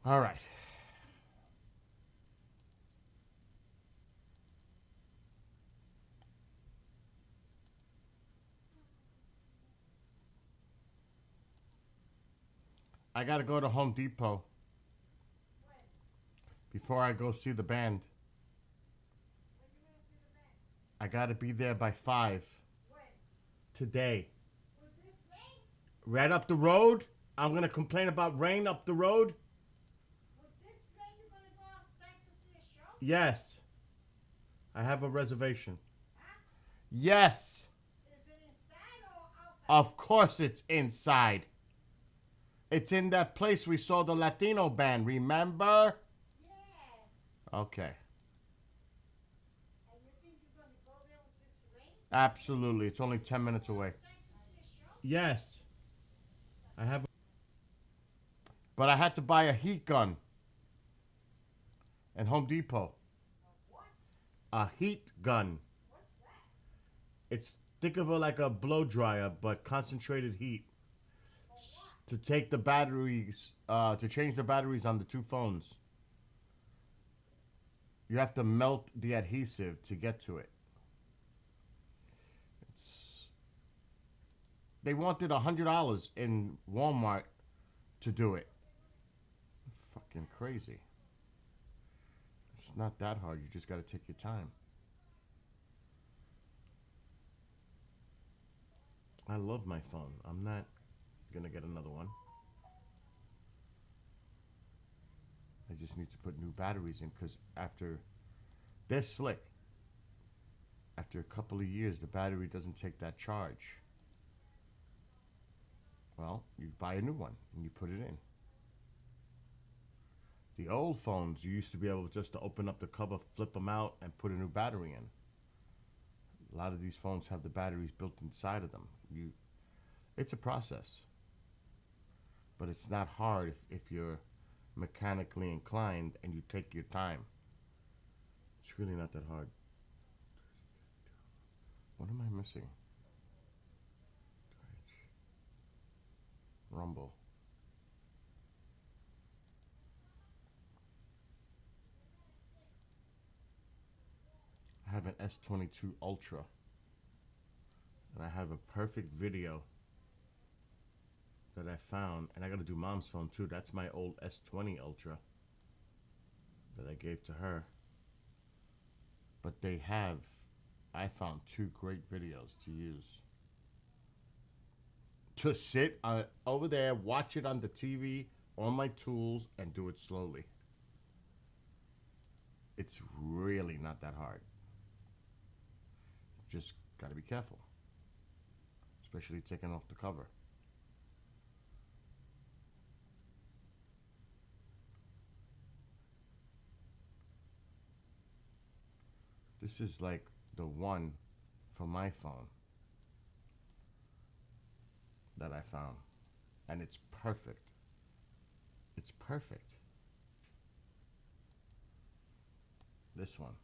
All right. I gotta go to Home Depot before I go see the band. I gotta be there by 5 today. Right up the road. I'm gonna complain about rain up the road. Yes. I have a reservation. Yes. Of course it's inside. It's in that place we saw the Latino band, remember? Yes. Okay. And you think you're going to go there with this rain? Absolutely. It's only 10 minutes away. Outside to see a show? Yes. I have. But I had to buy a heat gun at Home Depot. What? A heat gun. What's that? It's, think of it like a blow dryer, but concentrated heat. To take the batteries, to change the batteries on the two phones. You have to melt the adhesive to get to it. They wanted $100 in Walmart to do it. Fucking crazy. It's not that hard. You just got to take your time. I love my phone. I'm not gonna get another one. I just need to put new batteries in because they're slick. After a couple of years, the battery doesn't take that charge. Well, you buy a new one and you put it in. The old phones, you used to be able just to open up the cover, flip them out, and put a new battery in. A lot of these phones have the batteries built inside of them. It's a process. But it's not hard if you're mechanically inclined and you take your time. It's really not that hard. What am I missing? Rumble. I have an S22 Ultra. And I have a perfect video that I found, and I gotta do mom's phone too. That's my old S20 Ultra that I gave to her. But I found 2 great videos to use. To sit over there, watch it on the TV, on my tools, and do it slowly. It's really not that hard. Just gotta be careful. Especially taking off the cover. This is like the one for my phone that I found. And it's perfect. It's perfect. This one.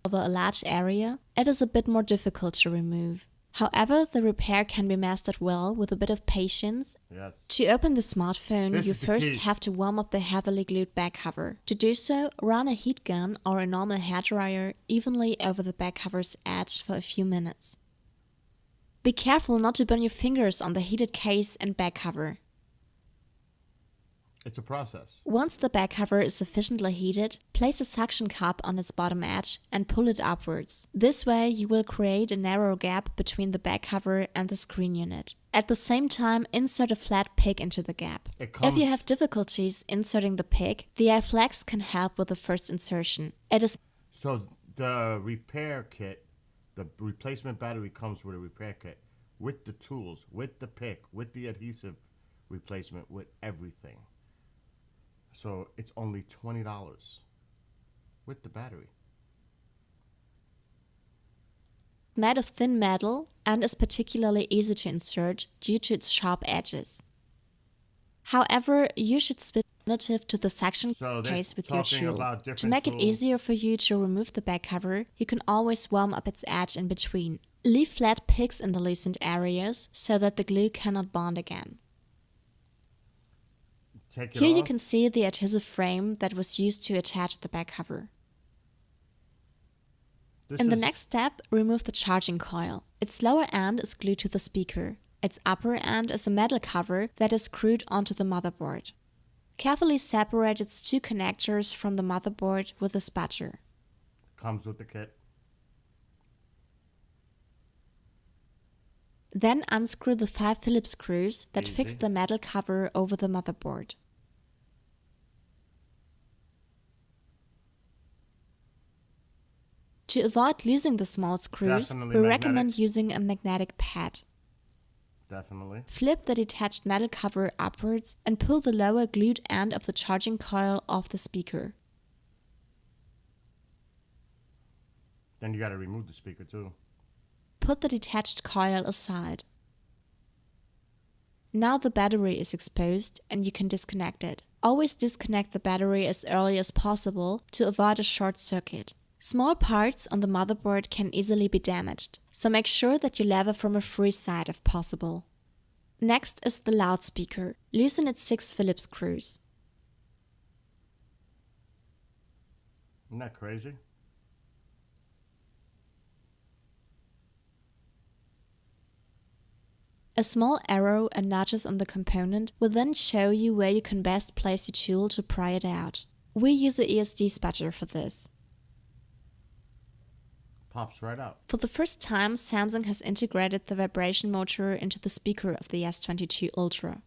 Over a large area, it is a bit more difficult to remove. However, the repair can be mastered well with a bit of patience. Yes. To open the smartphone, This you is the first key. have to warm up the heavily glued back cover. To do so, run a heat gun or a normal hairdryer evenly over the back cover's edge for a few minutes. Be careful not to burn your fingers on the heated case and back cover. It's a process. Once the back cover is sufficiently heated, place a suction cup on its bottom edge and pull it upwards. This way you will create a narrow gap between the back cover and the screen unit. At the same time, insert a flat pick into the gap. If you have difficulties inserting the pick, the iFlex can help with the first insertion. It is So the repair kit, the replacement battery comes with a repair kit, with the tools, with the pick, with the adhesive replacement, with everything. So it's only $20 with the battery. made of thin metal and is particularly easy to insert due to its sharp edges. However, you should switch alternative to the suction case with your tool. To make it easier for you to remove the back cover, you can always warm up its edge in between. Leave flat picks in the loosened areas so that the glue cannot bond again. Take it Here off. you can see the adhesive frame that was used to attach the back cover. In the next step, remove the charging coil. Its lower end is glued to the speaker. Its upper end is a metal cover that is screwed onto the motherboard. Carefully separate its two connectors from the motherboard with a spatula. Comes with the kit. Then unscrew the 5 Phillips screws that Easy. fix the metal cover over the motherboard. To avoid losing the small screws, Definitely we magnetic. recommend using a magnetic pad. Definitely. Flip the detached metal cover upwards and pull the lower glued end of the charging coil off the speaker. Then you got to remove the speaker too. Put the detached coil aside. Now the battery is exposed and you can disconnect it. Always disconnect the battery as early as possible to avoid a short circuit. Small parts on the motherboard can easily be damaged, so make sure that you lever from a free side if possible. Next is the loudspeaker. Loosen its 6 Phillips screws. Isn't that crazy? A small arrow and notches on the component will then show you where you can best place your tool to pry it out. We use a ESD spatula for this. Pops right out. For the first time, Samsung has integrated the vibration motor into the speaker of the S22 Ultra.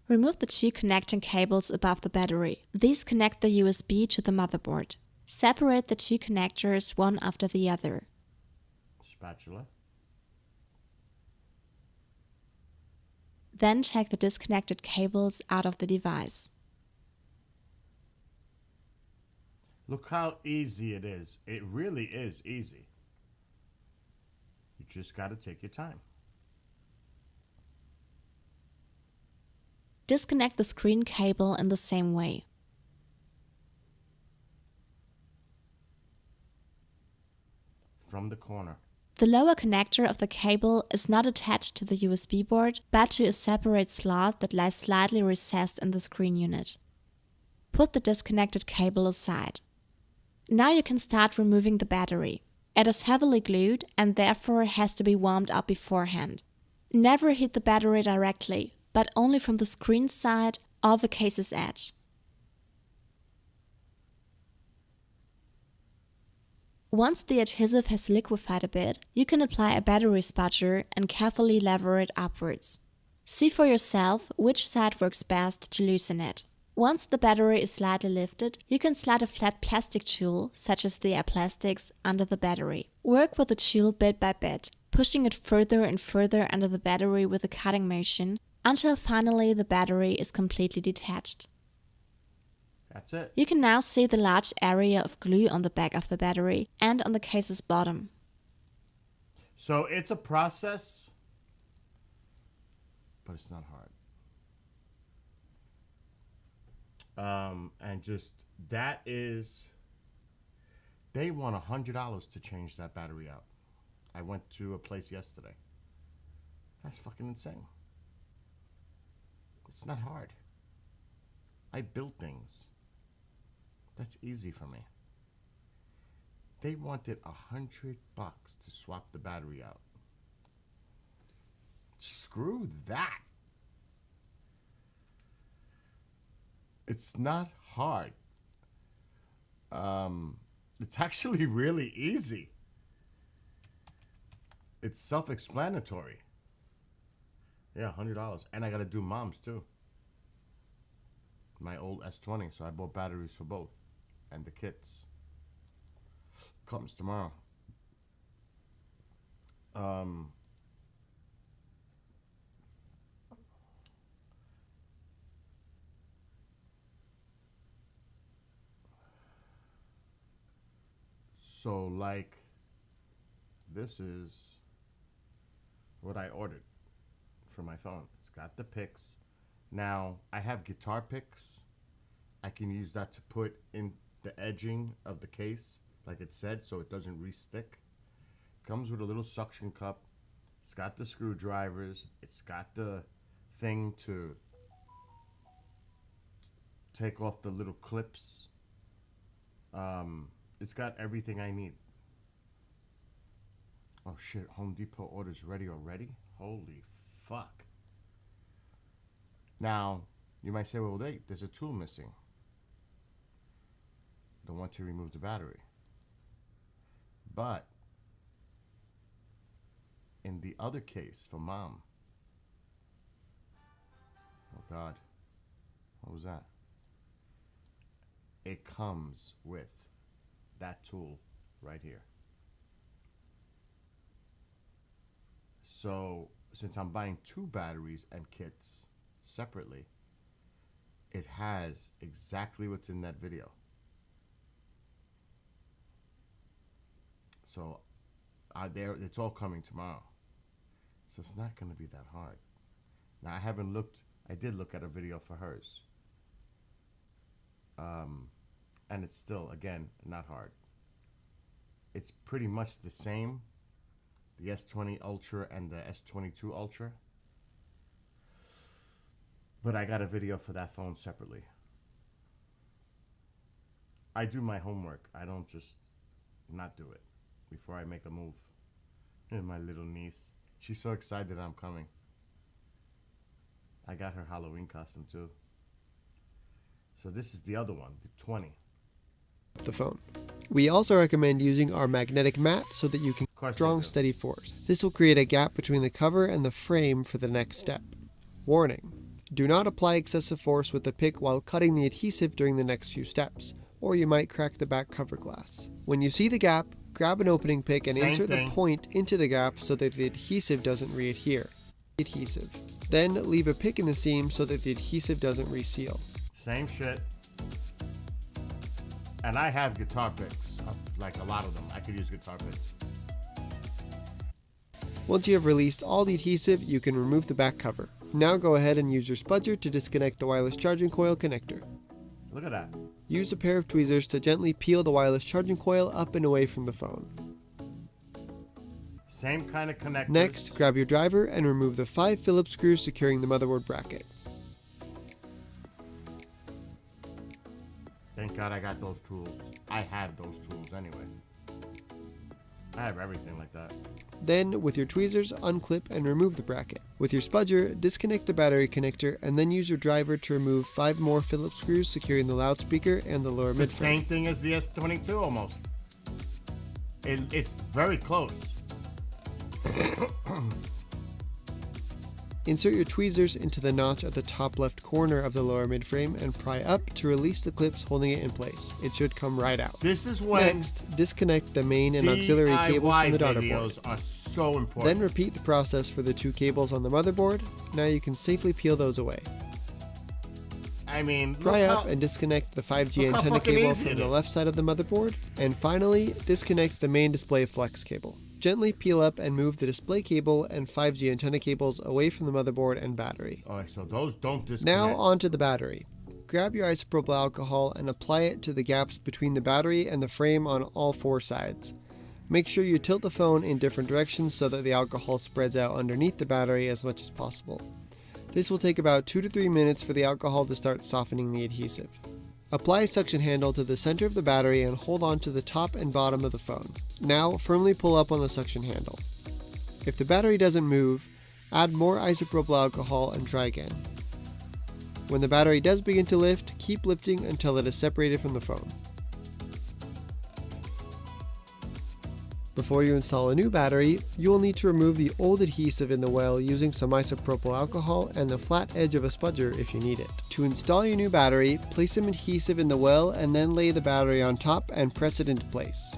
Remove the 2 connecting cables above the battery. These connect the USB to the motherboard. Separate the 2 connectors one after the other. Spatula. Then take the disconnected cables out of the device. Look how easy it is. It really is easy. You just got to take your time. Disconnect the screen cable in the same way. From the corner. The lower connector of the cable is not attached to the USB board, but to a separate slot that lies slightly recessed in the screen unit. Put the disconnected cable aside. Now you can start removing the battery. It is heavily glued and therefore has to be warmed up beforehand. Never heat the battery directly, but only from the screen side or the case's edge. Once the adhesive has liquefied a bit, you can apply a battery spatula and carefully lever it upwards. See for yourself which side works best to loosen it. Once the battery is slightly lifted, you can slide a flat plastic tool, such as the iPlastics, under the battery. Work with the tool bit by bit, pushing it further and further under the battery with a cutting motion, until finally the battery is completely detached. That's it. You can now see the large area of glue on the back of the battery and on the case's bottom. So it's a process, but it's not hard. And just that is, they want $100 to change that battery out. I went to a place yesterday. That's fucking insane. It's not hard. I build things. That's easy for me. They wanted $100 to swap the battery out. Screw that. It's not hard. It's actually really easy. It's self-explanatory. Yeah, $100. And I got to do mom's too. My old S20, so I bought batteries for both. And the kits. Comes tomorrow. So, like, this is what I ordered for my phone. It's got the picks. Now, I have guitar picks. I can use that to put in the edging of the case, like it said, so it doesn't re-stick. Comes with a little suction cup. It's got the screwdrivers. It's got the thing to take off the little clips. It's got everything I need. Oh shit, Home Depot order's ready already? Holy fuck. Now, you might say, well, wait, there's a tool missing. The one to remove the battery. But in the other case for mom, oh God, what was that? It comes with that tool right here. So since I'm buying 2 batteries and kits separately, it has exactly what's in that video. So it's all coming tomorrow. So it's not going to be that hard. Now I haven't looked, I did look at a video for hers. And it's still, again, not hard. It's pretty much the same, the S20 Ultra and the S22 Ultra. But I got a video for that phone separately. I do my homework. I don't just not do it before I make a move. And my little niece, she's so excited I'm coming. I got her Halloween costume too. So this is the other one, the 20. The phone. We also recommend using our magnetic mat so that you can course strong I do. steady force. This will create a gap between the cover and the frame for the next step. Warning: do not apply excessive force with the pick while cutting the adhesive during the next few steps, or you might crack the back cover glass. When you see the gap, grab an opening pick and Same insert thing. the point into the gap so that the adhesive doesn't readhere. Then leave a pick in the seam so that the adhesive doesn't reseal. Same shit. And I have guitar picks, like a lot of them. I could use guitar picks. Once you have released all the adhesive, you can remove the back cover. Now go ahead and use your spudger to disconnect the wireless charging coil connector. Look at that. Use a pair of tweezers to gently peel the wireless charging coil up and away from the phone. Same kind of connector. Next, grab your driver and remove the 5 Phillips screws securing the motherboard bracket. Thank God I got those tools. I have those tools anyway. I have everything like that. Then, with your tweezers, unclip and remove the bracket. With your spudger, disconnect the battery connector and then use your driver to remove 5 more Phillips screws securing the loudspeaker and the lower It's the mid frame. same thing as the S22 almost. It's very close. Insert your tweezers into the notch at the top left corner of the lower mid frame and pry up to release the clips holding it in place. It should come right out. This is when Next, disconnect the main and auxiliary cables DIY from the daughter board. videos are so important. Then repeat the process for the 2 cables on the motherboard. Now you can safely peel those away. I mean, Pry look up how- and disconnect the 5G look how antenna fucking cable easy from it the is. left side of the motherboard. And finally, disconnect the main display flex cable. Gently peel up and move the display cable and 5G antenna cables away from the motherboard and battery. Alright, so those don't disconnect. Now onto the battery. Grab your isopropyl alcohol and apply it to the gaps between the battery and the frame on all 4 sides. Make sure you tilt the phone in different directions so that the alcohol spreads out underneath the battery as much as possible. This will take about 2 to 3 minutes for the alcohol to start softening the adhesive. Apply a suction handle to the center of the battery and hold on to the top and bottom of the phone. Now firmly pull up on the suction handle. If the battery doesn't move, add more isopropyl alcohol and try again. When the battery does begin to lift, keep lifting until it is separated from the phone. Before you install a new battery, you will need to remove the old adhesive in the well using some isopropyl alcohol and the flat edge of a spudger if you need it. To install your new battery, place some adhesive in the well and then lay the battery on top and press it into place.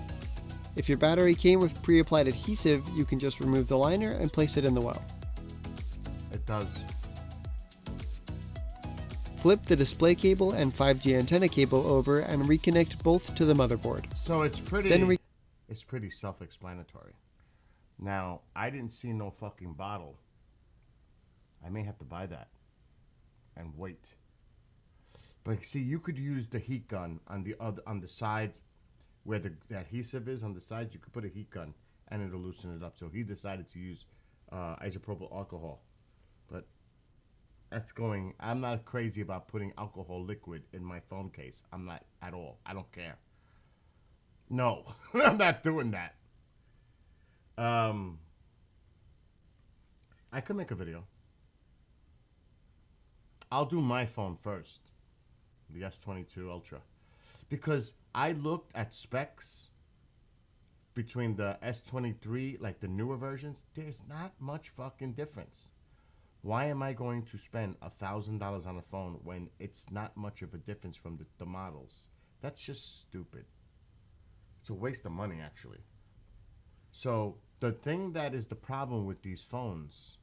If your battery came with pre-applied adhesive, you can just remove the liner and place it in the well. It does. Flip the display cable and 5G antenna cable over and reconnect both to the motherboard. So it's pretty. Then it's pretty self-explanatory. Now, I didn't see no fucking bottle. I may have to buy that and wait. But see, you could use the heat gun on the sides where the adhesive is on the sides. You could put a heat gun and it'll loosen it up. So he decided to use isopropyl alcohol. But that's going. I'm not crazy about putting alcohol liquid in my phone case. I'm not at all. I don't care. No, I'm not doing that. I could make a video. I'll do my phone first, the S22 Ultra, because I looked at specs between the S23, like the newer versions. There's not much fucking difference. Why am I going to spend $1,000 on a phone when it's not much of a difference from the models? That's just stupid. It's a waste of money, actually. So the thing that is the problem with these phones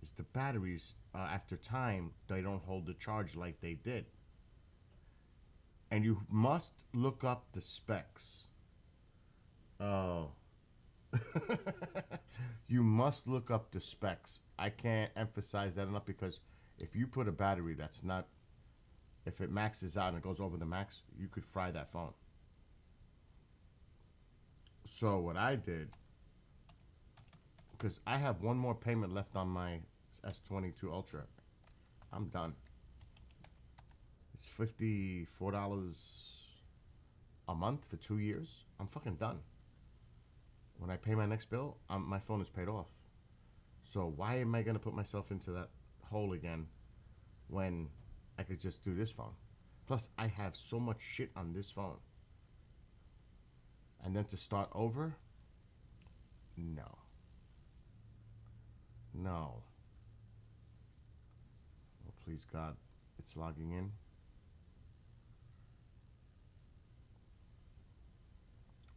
is the batteries, after time, they don't hold the charge like they did. And you must look up the specs. Oh. You must look up the specs. I can't emphasize that enough, because if you put a battery that's not, if it maxes out and it goes over the max, you could fry that phone. So what I did, because I have one more payment left on my S22 Ultra, I'm done. It's $54 a month for 2 years. I'm fucking done. When I pay my next bill, my phone is paid off. So why am I gonna put myself into that hole again when I could just do this phone? Plus, I have so much shit on this phone. And then to start over? No. No. Oh, please, God. It's logging in.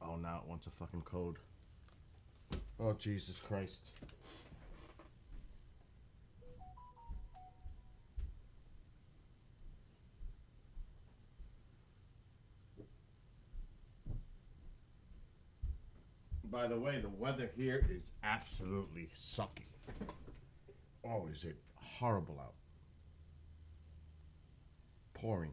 Oh, now it wants a fucking code. Oh, Jesus Christ. By the way, the weather here is absolutely sucky. Oh, is it horrible out. Pouring.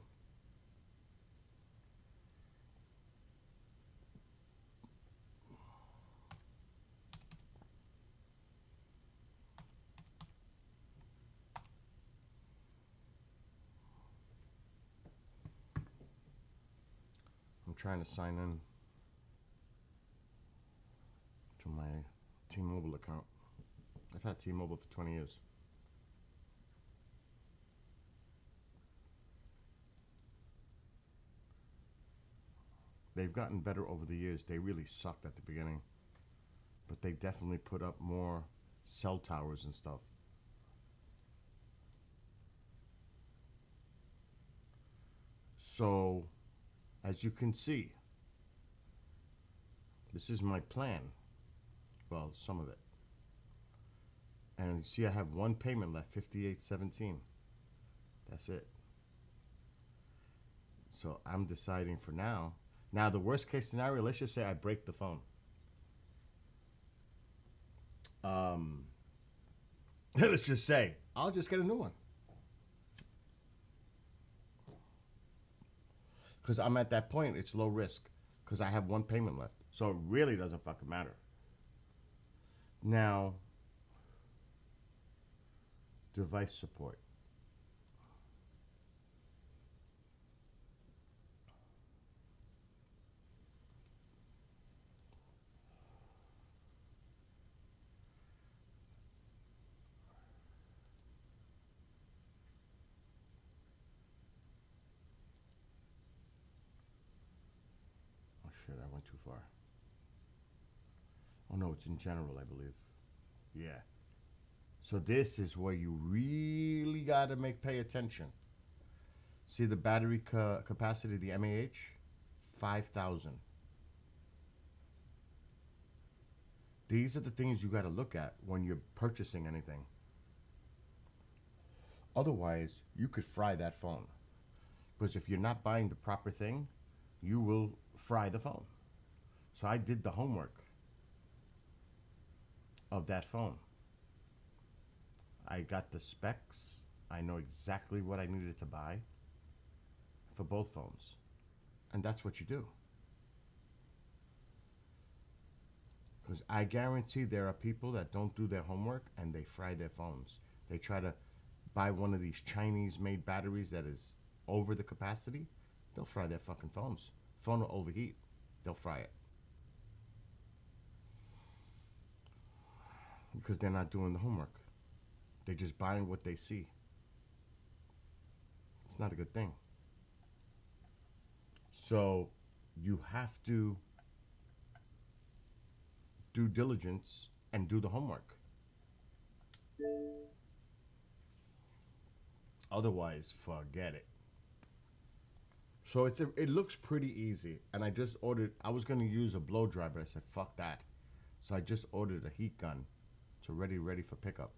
I'm trying to sign in to my T-Mobile account. I've had T-Mobile for 20 years. They've gotten better over the years. They really sucked at the beginning, but they definitely put up more cell towers and stuff. So, as you can see, this is my plan. Well, some of it. And you see I have one payment left, $58.17. That's it. So I'm deciding for now. Now, the worst case scenario, let's just say I break the phone. Let's just say I'll just get a new one. Because I'm at that point, it's low risk. Because I have one payment left. So it really doesn't fucking matter. Now, device support. Oh shit, I went too far. Oh no, it's in general, I believe. Yeah. So this is where you really gotta pay attention. See the battery capacity, the mAh? 5,000. These are the things you gotta look at when you're purchasing anything. Otherwise, you could fry that phone. Because if you're not buying the proper thing, you will fry the phone. So I did the homework of that phone. I got the specs. I know exactly what I needed to buy. for both phones. And that's what you do. Because I guarantee there are people that don't do their homework and they fry their phones. They try to buy one of these Chinese-made batteries that is over the capacity. They'll fry their fucking phones. Phone will overheat. They'll fry it. Because they're not doing the homework. They're just buying what they see. It's not a good thing. So you have to do diligence and do the homework. Otherwise, forget it. So it looks pretty easy. And I just ordered, I was going to use a blow dryer, but I said, fuck that. So I just ordered a heat gun. It's already ready for pickup.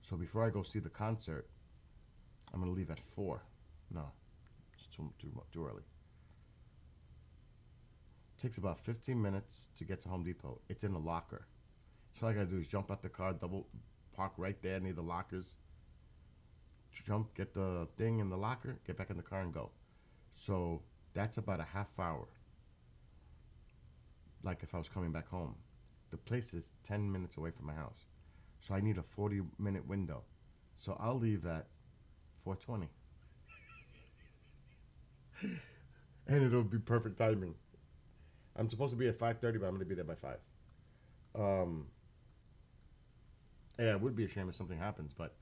So before I go see the concert, I'm going to leave at 4. No, it's too early. Takes about 15 minutes to get to Home Depot. It's in the locker. So all I gotta do is jump out the car, double park right there near the lockers. Jump, get the thing in the locker, get back in the car and go. So that's about a half hour. Like if I was coming back home. The place is 10 minutes away from my house. So I need a 40-minute window. So I'll leave at 4:20. And it'll be perfect timing. I'm supposed to be at 5:30, but I'm going to be there by 5. Yeah, it would be a shame if something happens, but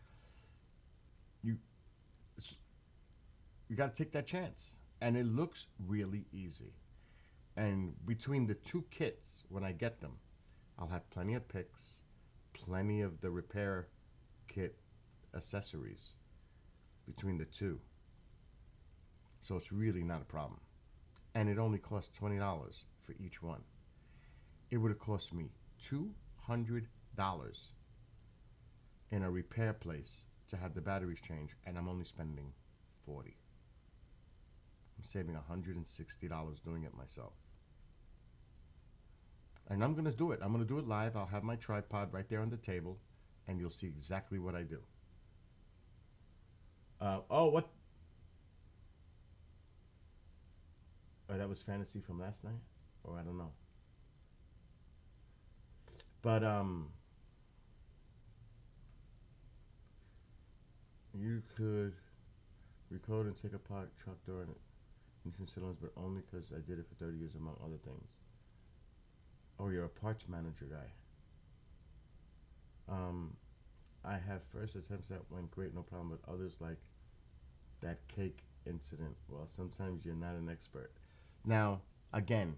you got to take that chance. And it looks really easy. And between the two kits, when I get them, I'll have plenty of picks, plenty of the repair kit accessories between the two. So it's really not a problem. And it only costs $20 for each one. It would have cost me $200 in a repair place to have the batteries changed, and I'm only spending $40. I'm saving $160 doing it myself. And I'm going to do it. I'm going to do it live. I'll have my tripod right there on the table, and you'll see exactly what I do. What? Oh, that was fantasy from last night? Or I don't know. But, you could record and take apart truck door and engine cylinders, but only because I did it for 30 years, among other things. Oh, you're a parts manager guy. I have first attempts that went great, no problem, but others like that cake incident. Well, sometimes you're not an expert. Now, again,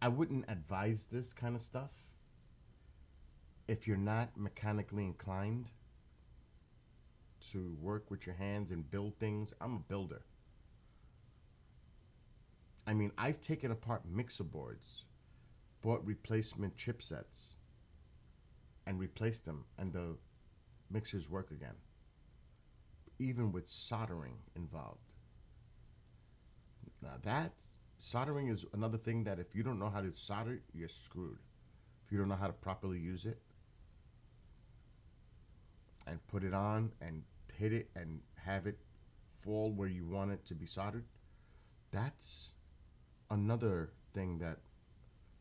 I wouldn't advise this kind of stuff if you're not mechanically inclined to work with your hands and build things. I'm a builder. I mean, I've taken apart mixer boards, bought replacement chipsets, and replaced them, and the mixers work again, even with soldering involved. Now soldering is another thing that if you don't know how to solder, you're screwed. If you don't know how to properly use it and put it on and hit it and have it fall where you want it to be soldered, that's another thing that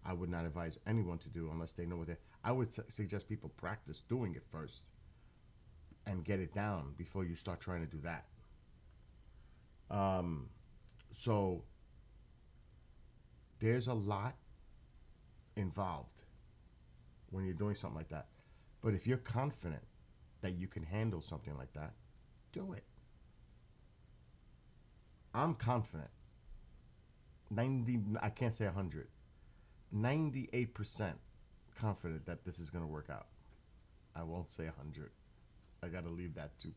I would not advise anyone to do unless they know what I would suggest people practice doing it first and get it down before you start trying to do that. So there's a lot involved when you're doing something like that. But if you're confident that you can handle something like that, do it. I'm confident. I can't say 100. 98% confident that this is going to work out. I won't say 100. I got to leave that 2%.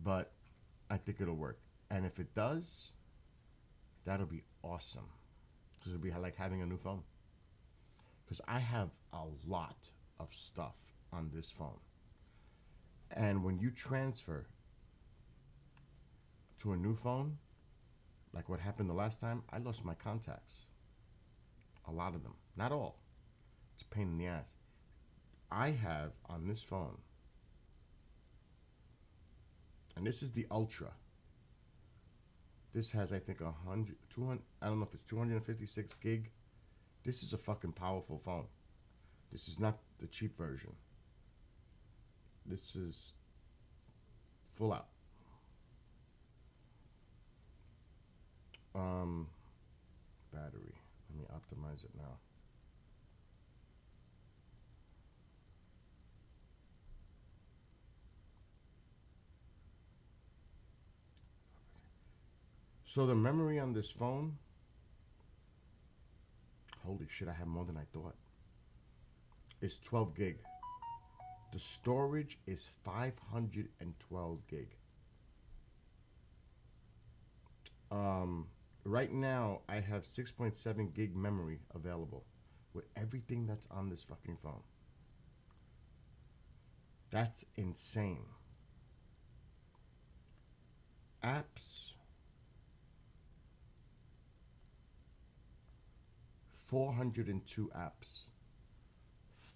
But I think it'll work. And if it does, that'll be awesome. Because it'll be like having a new phone. Because I have a lot of stuff on this phone. And when you transfer to a new phone, like what happened the last time, I lost my contacts. A lot of them. Not all. It's a pain in the ass. I have on this phone, and this is the Ultra. This has, I think, 100, 200, I don't know if it's 256 gig. This is a fucking powerful phone. This is not the cheap version. This is full out. Battery. Let me optimize it now. So the memory on this phone, holy shit, I have more than I thought. It's 12 gig. The storage is 512 gig. Right now, I have 6.7 gig memory available with everything that's on this fucking phone. That's insane. Apps, 402 apps.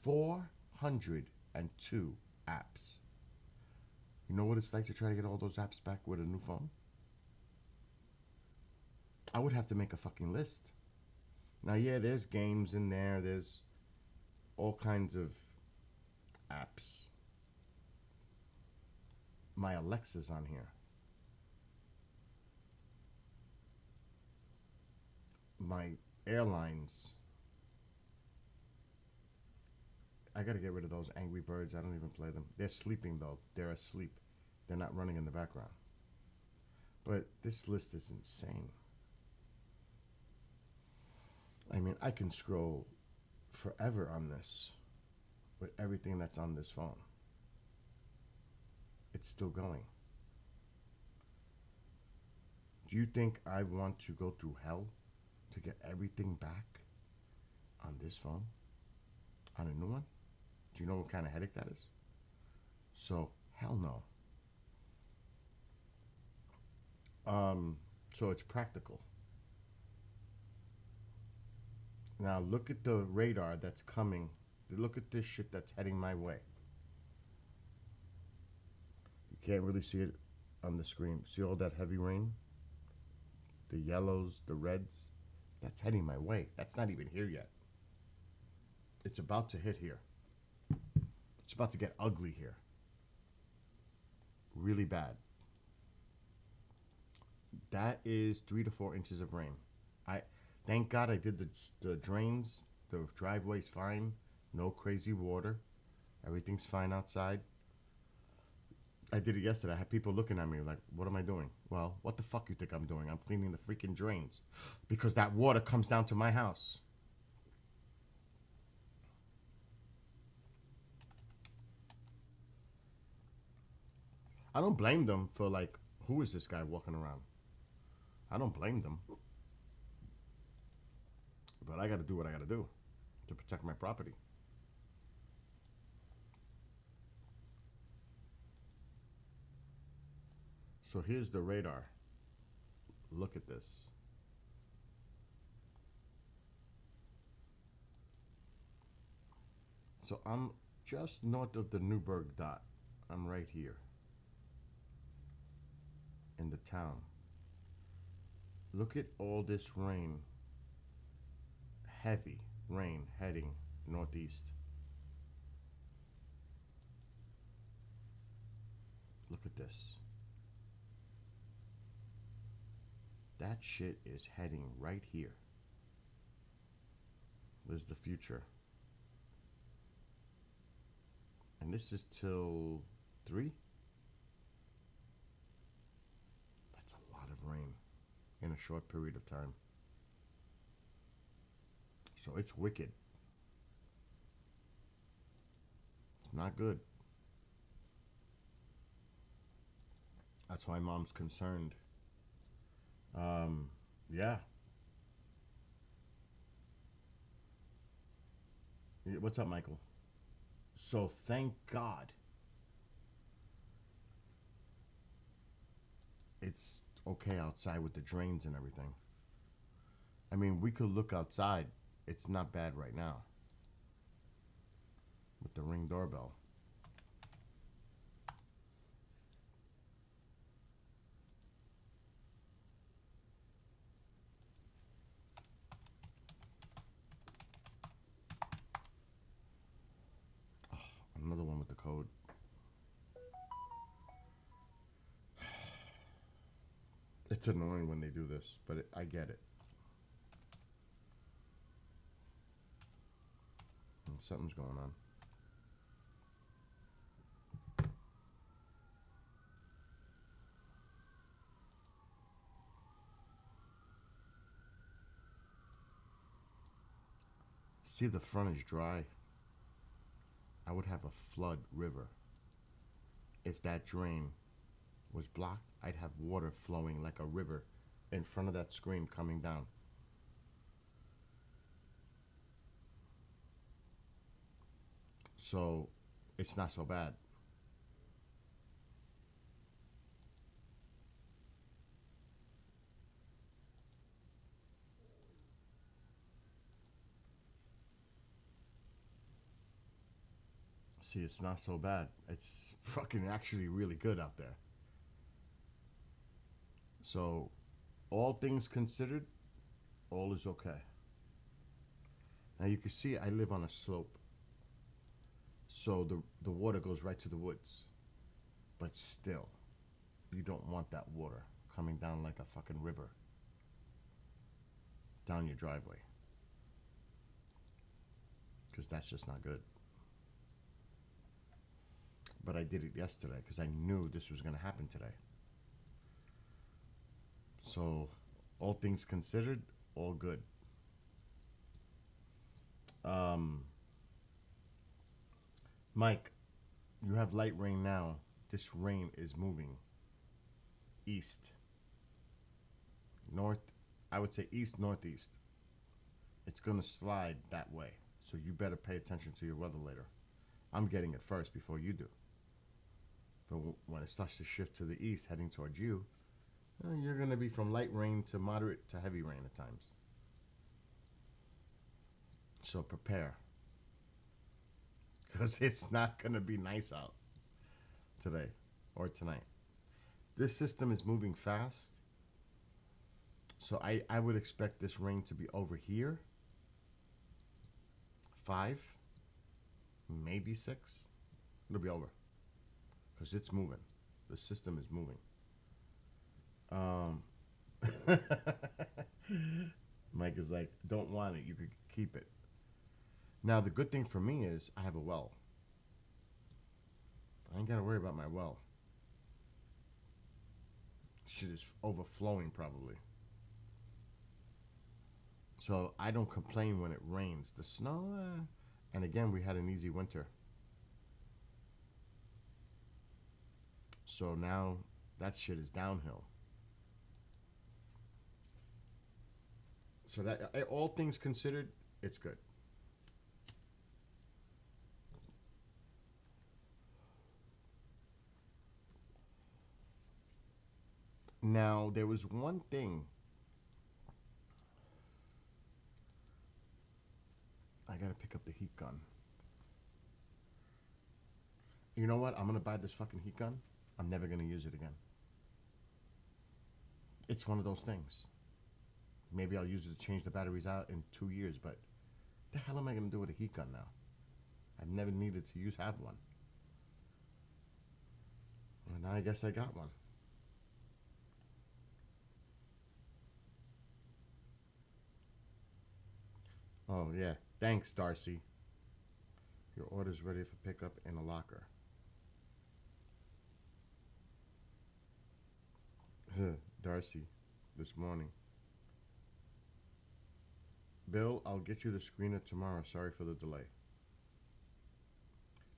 402 apps. You know what it's like to try to get all those apps back with a new phone? I would have to make a fucking list. Now, yeah, there's games in there. There's all kinds of apps. My Alexa's on here. My airlines. I gotta get rid of those Angry Birds. I don't even play them. They're sleeping though. They're asleep. They're not running in the background. But this list is insane. I mean, I can scroll forever on this with everything that's on this phone. It's still going. Do you think I want to go through hell to get everything back on this phone? On a new one? Do you know what kind of headache that is? So, hell no. So it's practical. Now look at the radar that's coming. Look at this shit that's heading my way. You can't really see it on the screen. See all that heavy rain? The yellows, the reds? That's heading my way. That's not even here yet. It's about to hit here. It's about to get ugly here. Really bad. That is 3 to 4 inches of rain. Thank God I did the drains. The driveway's fine. No crazy water. Everything's fine outside. I did it yesterday. I had people looking at me like, what am I doing? Well, what the fuck you think I'm doing? I'm cleaning the freaking drains. Because that water comes down to my house. I don't blame them for like, who is this guy walking around? I don't blame them. But I gotta do what I gotta do to protect my property. So here's the radar. Look at this. So I'm just north of the Newburgh dot. I'm right here in the town. Look at all this rain. Heavy rain heading northeast. Look at this. That shit is heading right here. Where's the future? And this is till 3? That's a lot of rain in a short period of time. So it's wicked. It's not good. That's why mom's concerned. Yeah. What's up, Michael? So thank God it's okay outside with the drains and everything. I mean, we could look outside. It's not bad right now with the Ring doorbell. It's annoying when they do this, but I get it. And something's going on. See, the front is dry. I would have a flood river. If that drain was blocked, I'd have water flowing like a river in front of that screen coming down. So it's not so bad. See, it's not so bad. It's fucking actually really good out there. So, all things considered, all is okay. Now you can see I live on a slope. So the water goes right to the woods. But still, you don't want that water coming down like a fucking river down your driveway. Because that's just not good. But I did it yesterday because I knew this was going to happen today. So, all things considered, all good. Mike, you have light rain now. This rain is moving east. North, I would say east, northeast. It's going to slide that way. So you better pay attention to your weather later. I'm getting it first before you do. But when it starts to shift to the east, heading towards you, you're going to be from light rain to moderate to heavy rain at times. So prepare. Because it's not going to be nice out today or tonight. This system is moving fast. So I would expect this rain to be over here. 5, maybe 6. It'll be over. Because it's moving. The system is moving. Mike is like, don't want it. You could keep it. Now, the good thing for me is I have a well. I ain't got to worry about my well. Shit is overflowing probably. So I don't complain when it rains. The snow, and again, we had an easy winter. So now that shit is downhill. So that all things considered, it's good. Now, there was one thing I gotta pick up the heat gun. You know what? I'm gonna buy this fucking heat gun. I'm never gonna use it again. It's one of those things. Maybe I'll use it to change the batteries out in 2 years, but the hell am I gonna do with a heat gun now? I've never needed to have one. And now I guess I got one. Oh, yeah. Thanks, Darcy. Your order's ready for pickup in a locker. Darcy, this morning. Bill, I'll get you the screener tomorrow. Sorry for the delay.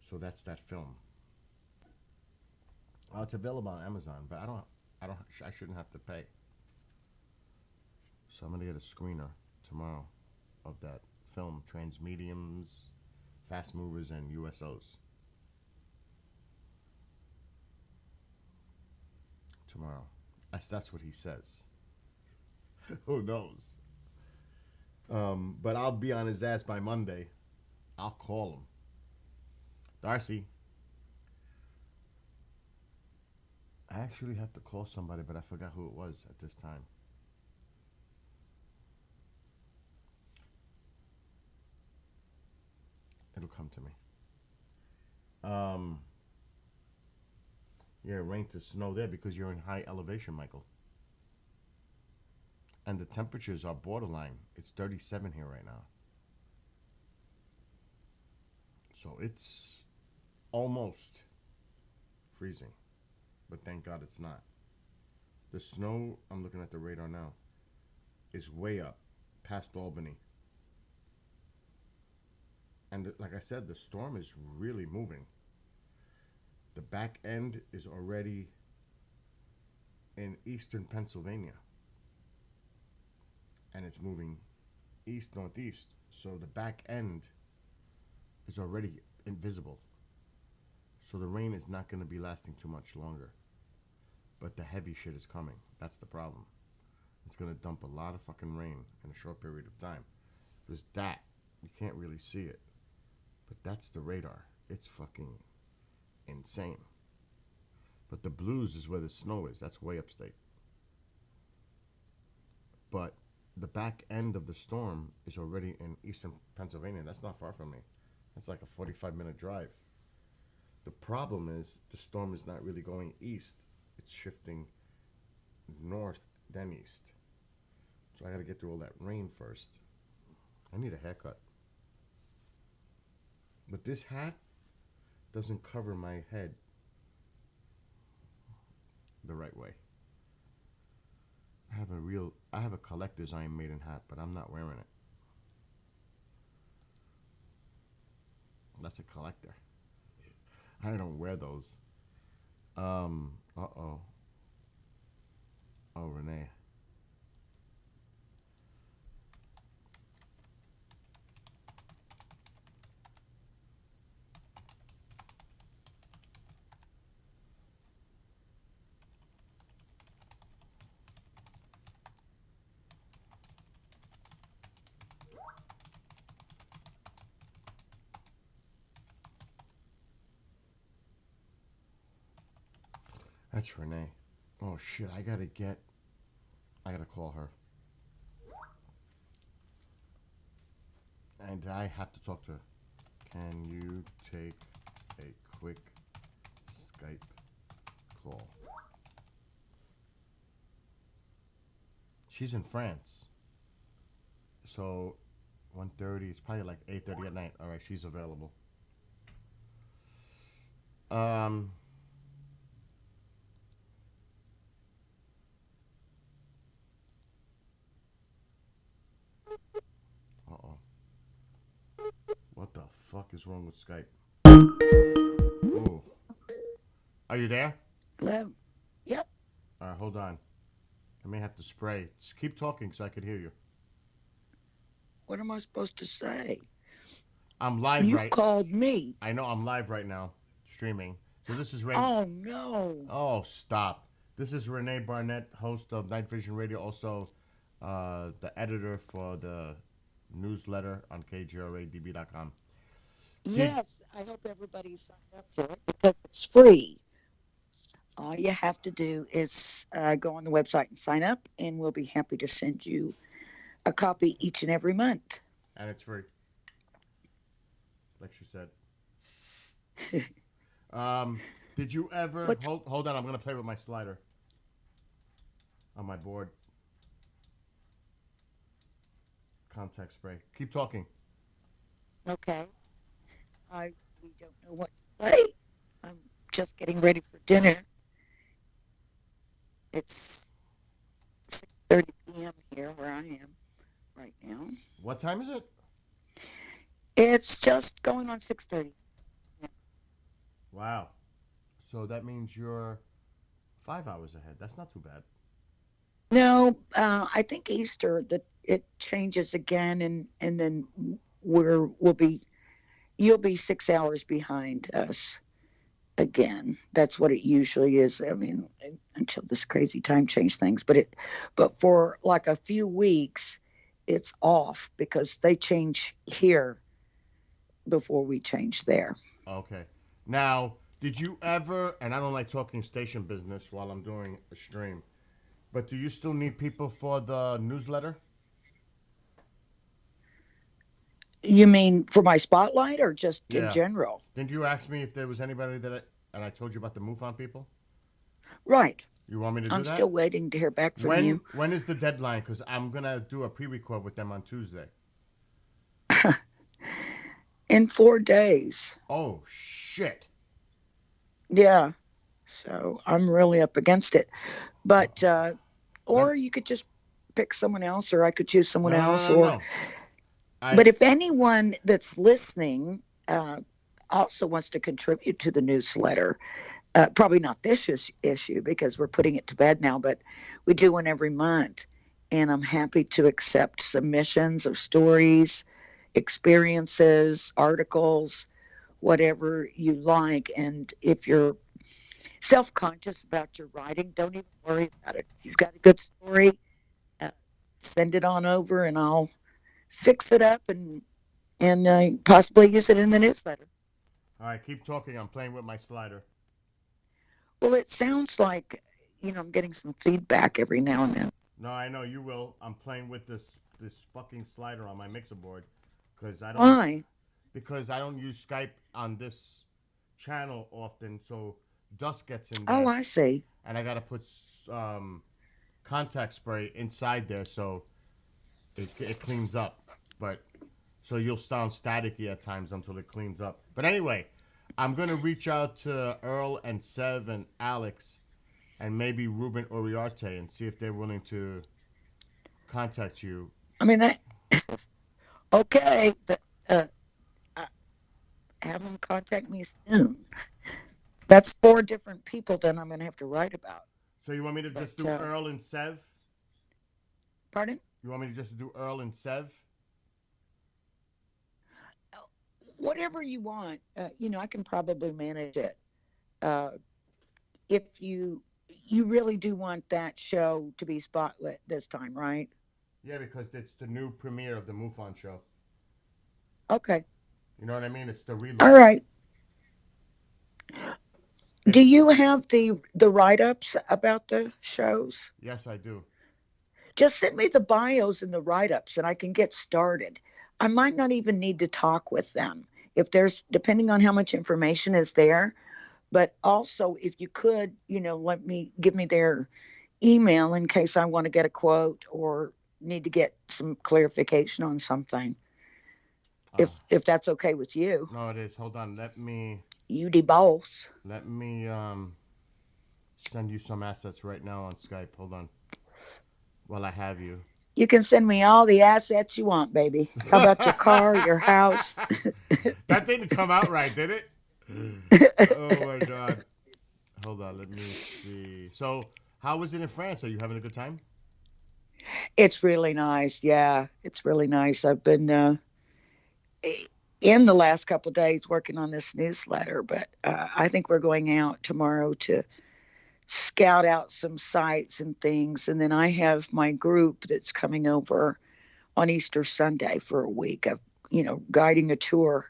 So that's that film. It's available on Amazon, but I shouldn't have to pay. So I'm gonna get a screener tomorrow of that film, Transmediums, Fast Movers, and USOs. Tomorrow. That's what he says. Who knows? But I'll be on his ass by Monday. I'll call him. Darcy. I actually have to call somebody, but I forgot who it was at this time. It'll come to me. Yeah, rain to snow there because you're in high elevation, Michael. And the temperatures are borderline. It's 37 here right now. So it's almost freezing. But thank God it's not. The snow, I'm looking at the radar now, is way up past Albany. And like I said, the storm is really moving. The back end is already in eastern Pennsylvania. And it's moving east-northeast. So the back end is already invisible. So the rain is not going to be lasting too much longer. But the heavy shit is coming. That's the problem. It's going to dump a lot of fucking rain in a short period of time. Because that, you can't really see it. But that's the radar. It's fucking insane. But the blues is where the snow is. That's way upstate. But the back end of the storm is already in eastern Pennsylvania. That's not far from me. That's like a 45-minute drive. The problem is the storm is not really going east. It's shifting north, then east. So I got to get through all that rain first. I need a haircut. But this hat doesn't cover my head the right way. I have a collector's Iron Maiden hat, but I'm not wearing it. That's a collector. I don't wear those. Uh-oh. Oh, Renee. That's Renee. Oh shit, I gotta call her. And I have to talk to her. Can you take a quick Skype call? She's in France. So 1:30, it's probably like 8:30 at night. All right, she's available. Uh-oh. What the fuck is wrong with Skype? Ooh. Are you there? Hello? Yep. All right, hold on. I may have to spray. Just keep talking so I could hear you. What am I supposed to say? I'm live You right. called me. I know I'm live right now, streaming. So this is Renee. Oh, no. Oh, stop. This is Renee Barnett, host of Night Vision Radio, also the editor for the newsletter on KGRADB.com. Yes, I hope everybody signed up for it because it's free. All you have to do is go on the website and sign up, and we'll be happy to send you a copy each and every month. And it's free. Like she said. Did you ever... Hold on, I'm going to play with my slider. On my board. Contact spray. Keep talking. Okay. We don't know what to say. I'm just getting ready for dinner. It's 6:30 p.m. here where I am right now. What time is it? It's just going on 6:30. Wow. So that means you're 5 hours ahead. That's not too bad. No, I think Easter it changes again, and then you'll be 6 hours behind us again. That's what it usually is. I mean, until this crazy time change things, but for like a few weeks, it's off because they change here before we change there. Okay. Now, did you ever, and I don't like talking station business while I'm doing a stream, but do you still need people for the newsletter? You mean for my spotlight or just Yeah. in general? Didn't you ask me if there was anybody and I told you about the MUFON people? Right. You want me to do I'm that? still waiting to hear back from you. When is the deadline? Because I'm gonna do a pre-record with them on Tuesday. In 4 days. Oh shit! Yeah. So I'm really up against it. But or you could just pick someone else, or I could choose someone else. No. But if anyone that's listening also wants to contribute to the newsletter, probably not this issue because we're putting it to bed now, but we do one every month. And I'm happy to accept submissions of stories, experiences, articles, whatever you like. And if you're self-conscious about your writing, don't even worry about it. If you've got a good story, send it on over and I'll fix it up and possibly use it in the newsletter. All right, keep talking. I'm playing with my slider. Well, it sounds like, I'm getting some feedback every now and then. No, I know you will. I'm playing with this fucking slider on my mixer board because Why? Because I don't use Skype on this channel often, so dust gets in there. Oh, I see. And I gotta put contact spray inside there so it cleans up. But so you'll sound staticky at times until it cleans up. But anyway, I'm gonna reach out to Earl and Sev and Alex and maybe Ruben Uriarte and see if they're willing to contact you. I mean, that okay, but have them contact me soon. That's 4 different people that I'm going to have to write about. So you want me to just do Earl and Sev? Pardon? You want me to just do Earl and Sev? Whatever you want. I can probably manage it. If you really do want that show to be spotlit this time, right? Yeah, because it's the new premiere of the MUFON show. Okay. You know what I mean? It's the relaunch. All right. Do you have the write-ups about the shows? Yes, I do. Just send me the bios and the write-ups and I can get started. I might not even need to talk with them if there's, depending on how much information is there. But also, if you could, give me their email in case I want to get a quote or need to get some clarification on something. If that's okay with you. No, it is. Hold on. Let me boss. Let me send you some assets right now on Skype. Hold on. While I have you. You can send me all the assets you want, baby. How about your car, your house? That didn't come out right, did it? Oh my God. Hold on, let me see. So, how was it in France? Are you having a good time? It's really nice. Yeah, it's really nice. I've been in the last couple of days working on this newsletter, but I think we're going out tomorrow to scout out some sites and things. And then I have my group that's coming over on Easter Sunday for a week of, guiding a tour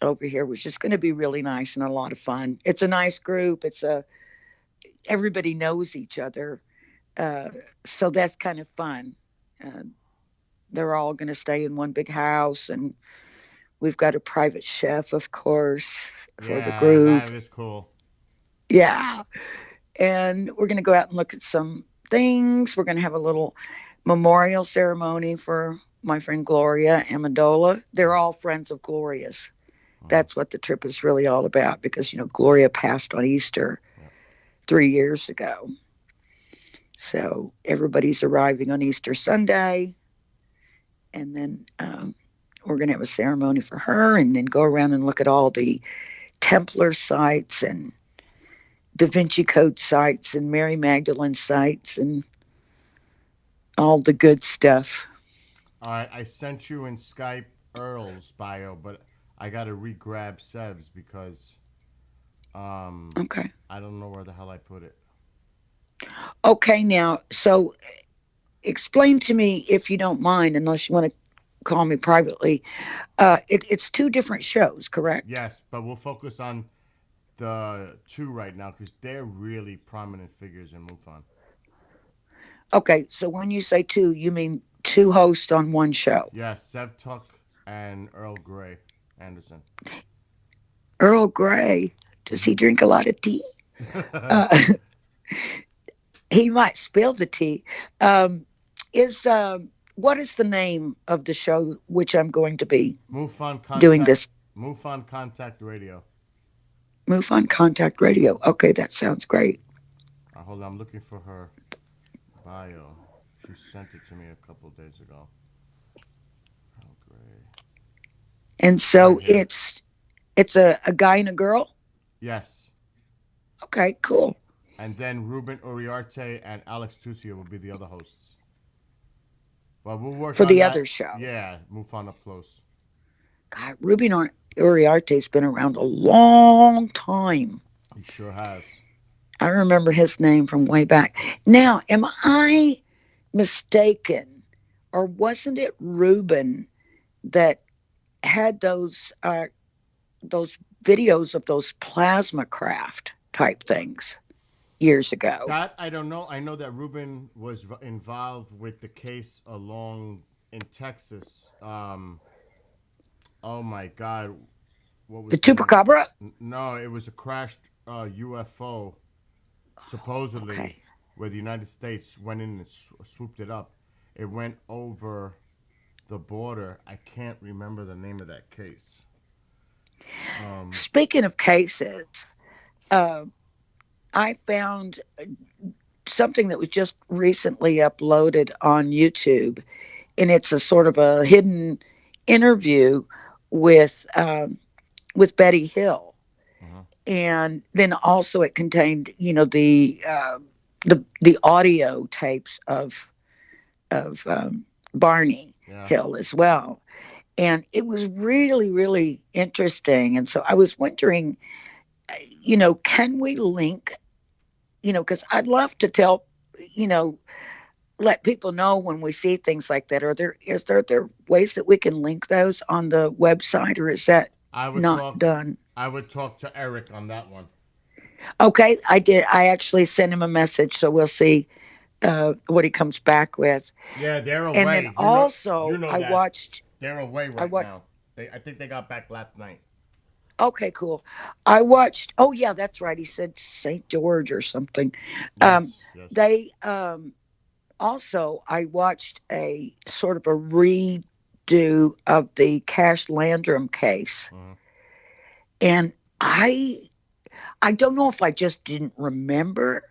over here, which is going to be really nice and a lot of fun. It's a nice group. Everybody knows each other. So that's kind of fun. They're all going to stay in one big house, and we've got a private chef, of course, for the group. That is cool. Yeah. And we're going to go out and look at some things. We're going to have a little memorial ceremony for my friend Gloria Amendola. They're all friends of Gloria's. That's what the trip is really all about because, Gloria passed on Easter 3 years ago. So everybody's arriving on Easter Sunday. And then we're going to have a ceremony for her and then go around and look at all the Templar sites and Da Vinci Code sites and Mary Magdalene sites and all the good stuff. All right, I sent you in Skype Earl's bio, but I got to re-grab Sev's because okay. I don't know where the hell I put it. Okay, now, so explain to me, if you don't mind, unless you want to call me privately, it's 2 different shows, correct? Yes, but we'll focus on the 2 right now because they're really prominent figures in MUFON. Okay, so when you say 2, you mean 2 hosts on one show? Yes, Sev Tuck and Earl Grey Anderson. Earl Grey, does he drink a lot of tea? Uh, he might spill the tea. Is What is the name of the show which I'm going to be MUFON doing Contact. this? MUFON Contact Radio. Move on Contact Radio. Okay, that sounds great. Hold on, I'm looking for her bio. She sent it to me a couple days ago. Oh, great. And Right so here. it's a guy and a girl. Yes. Okay, cool. And then Ruben Uriarte and Alex Tusia will be the other hosts. But we'll work For on the that. other show. Yeah, MUFON Up Close. God, Ruben Uriarte's been around a long time. He sure has. I remember his name from way back. Now, am I mistaken, or wasn't it Ruben that had those videos of those plasma craft type things years ago? That I don't know. I know that Ruben was involved with the case along in Texas. Oh my God, what was The name? Chupacabra? No, it was a crashed UFO, supposedly, Okay. where the United States went in and swooped it up. It went over the border. I can't remember the name of that case. Speaking of cases, I found something that was just recently uploaded on YouTube, and it's a sort of a hidden interview with Betty Hill, and then also it contained, the audio tapes of Barney Yeah. Hill as well, and it was really really interesting. And so I was wondering, can we link? Because I'd love to tell, let people know when we see things like that. Is there ways that we can link those on the website, or is that I would not talk. done? I would talk to Eric on that one. Okay, I did. I actually sent him a message, so we'll see what he comes back with. Yeah, they're away. And then also, you know I that. watched. They're away right now. I think they got back last night. Okay, cool. I watched. Oh yeah, that's right. He said St. George or something. Yes, yes. They also, I watched a sort of a redo of the Cash Landrum case, and I don't know if I just didn't remember,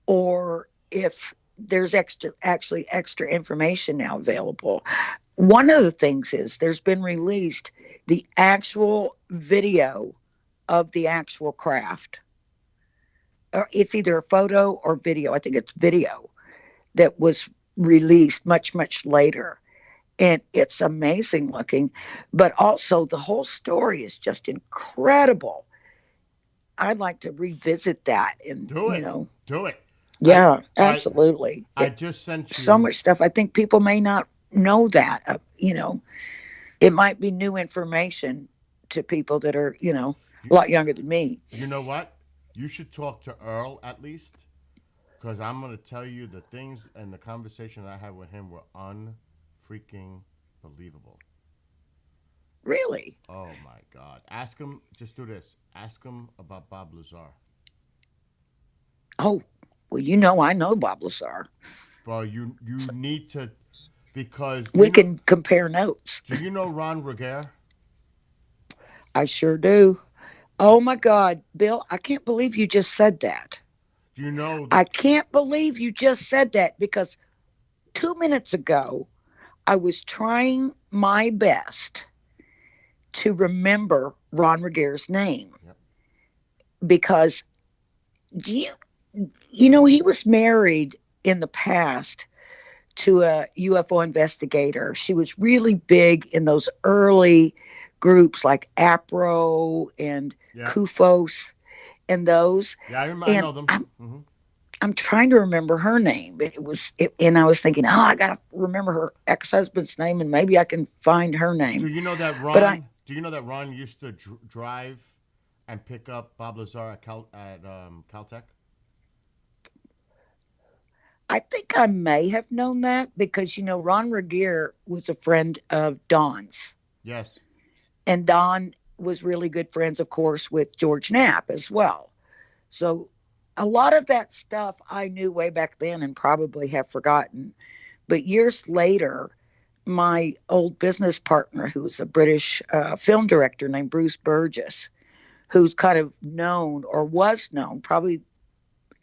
or if there's actually extra information now available. One of the things is there's been released the actual video of the actual craft. Or it's either a photo or video. I think it's video that was released much, much later. And it's amazing looking. But also the whole story is just incredible. I'd like to revisit that and Do it. Yeah, absolutely. I just sent you So much stuff. I think people may not know that. It might be new information to people that are, a lot younger than me. You know what? You should talk to Earl at least, because I'm going to tell you the things and the conversation I had with him were unfreaking believable. Really? Oh my God. Ask him, just do this. Ask him about Bob Lazar. Oh, well, I know Bob Lazar. Bro, you need to, because... We can compare notes. Do you know Ron Regehr? I sure do. Oh my God, Bill, I can't believe you just said that. Do you know... I can't believe you just said that, because 2 minutes ago, I was trying my best to remember Ron Regehr's name. Yep. Because, he was married in the past to a UFO investigator. She was really big in those early groups like APRO and KUFOS and those. Yeah, I know them. I'm trying to remember her name, but and I was thinking, I got to remember her ex-husband's name, and maybe I can find her name. Do you know that Ron? Do you know that Ron used to drive and pick up Bob Lazar at Caltech? I think I may have known that because Ron Regehr was a friend of Don's. Yes. And Don was really good friends, of course, with George Knapp as well. So a lot of that stuff I knew way back then and probably have forgotten. But years later, my old business partner, who's a British film director named Bruce Burgess, who's kind of known or was known, probably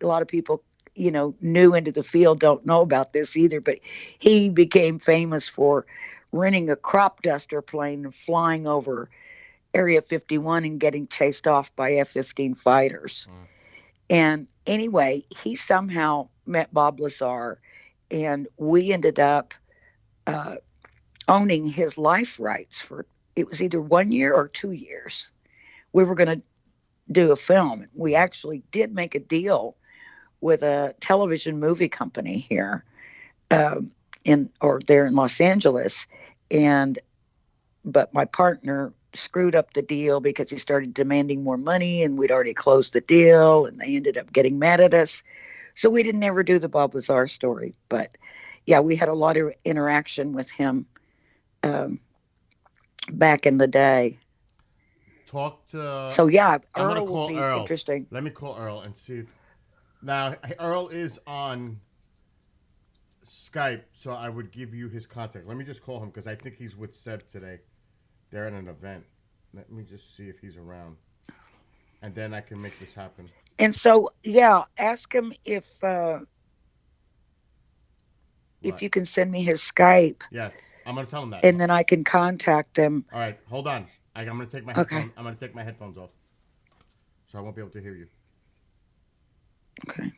a lot of people, new into the field don't know about this either, but he became famous for renting a crop duster plane and flying over Area 51 and getting chased off by F 15 fighters. And anyway, he somehow met Bob Lazar, and we ended up owning his life rights for it was either 1 year or 2 years. We were going to do a film. We actually did make a deal with a television movie company here there in Los Angeles, but my partner screwed up the deal because he started demanding more money, and we'd already closed the deal, and they ended up getting mad at us. So we didn't ever do the Bob Lazar story. But yeah, we had a lot of interaction with him back in the day. Talk to. So yeah, I'm gonna Earl call will be Earl. interesting. Let me call Earl and see. Now Earl is on Skype, so I would give you his contact. Let me just call him because I think he's with Seb today. They're at an event. Let me just see if he's around, and then I can make this happen. And so yeah, ask him if What? you can send me his Skype, Yes, I'm gonna tell him that. and then I can contact him. All right, hold on. I'm gonna take my Okay. I'm gonna take my headphones off, so I won't be able to hear you. Okay.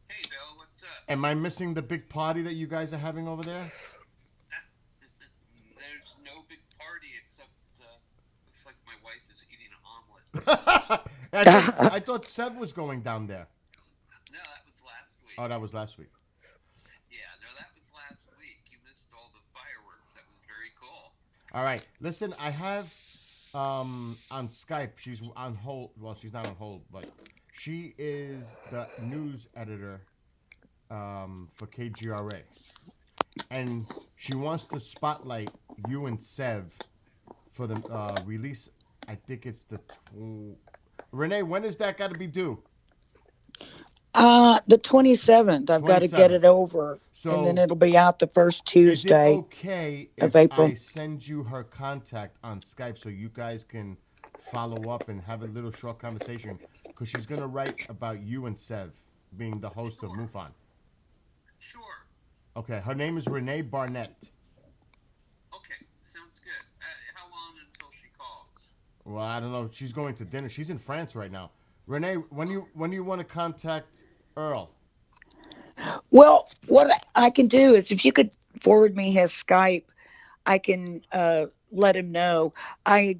Hey, Bill, what's up? Am I missing the big party that you guys are having over there? There's no big party except looks like my wife is eating an omelet. I thought Seb was going down there. No, that was last week. Oh, that was last week. Yeah, no, that was last week. You missed all the fireworks. That was very cool. All right, listen, I have on Skype. She's on hold. Well, she's not on hold, but she is the news editor for KGRA, and she wants to spotlight you and Sev for the release. I think it's the Renee. When is that got to be due? The 27th. I've got to get 27th. it over, So- and then it'll be out the first Is it Tuesday. okay of if April. I send you her contact on Skype so you guys can follow up and have a little short conversation? Because she's going to write about you and Sev being the host of MUFON. Sure. Okay, her name is Renee Barnett. Okay, sounds good. How long until she calls? Well, I don't know. She's going to dinner. She's in France right now. Renee, when you want to contact Earl? Well, what I can do is if you could forward me his Skype, I can let him know. I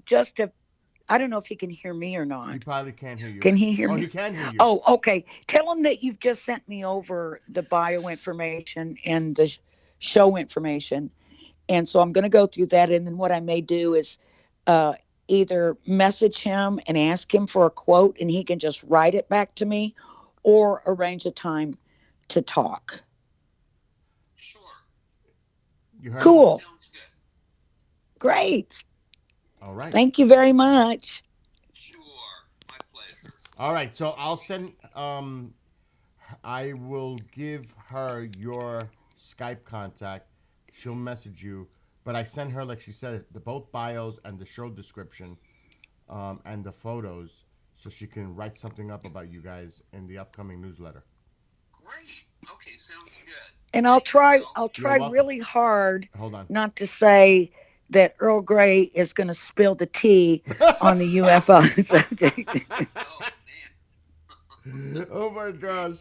don't know if he can hear me or He not. probably can't hear you. Can he hear Oh, me? he can hear you. Oh, okay. Tell him that you've just sent me over the bio information and the show information. And so I'm going to go through that. And then what I may do is either message him and ask him for a quote and he can just write it back to me, or arrange a time to talk. Sure. You heard? Cool. Sounds good. Great. All right. Thank you very much. Sure. My pleasure. All right, so I'll send. I will give her your Skype contact. She'll message you, but I sent her, like she said, the both bios and the show description, and the photos, so she can write something up about you guys in the upcoming newsletter. Great. Okay, sounds good. And I'll try welcome. really hard Hold on. not to say that Earl Grey is going to spill the tea on the UFO subject. Oh, man. Oh my gosh.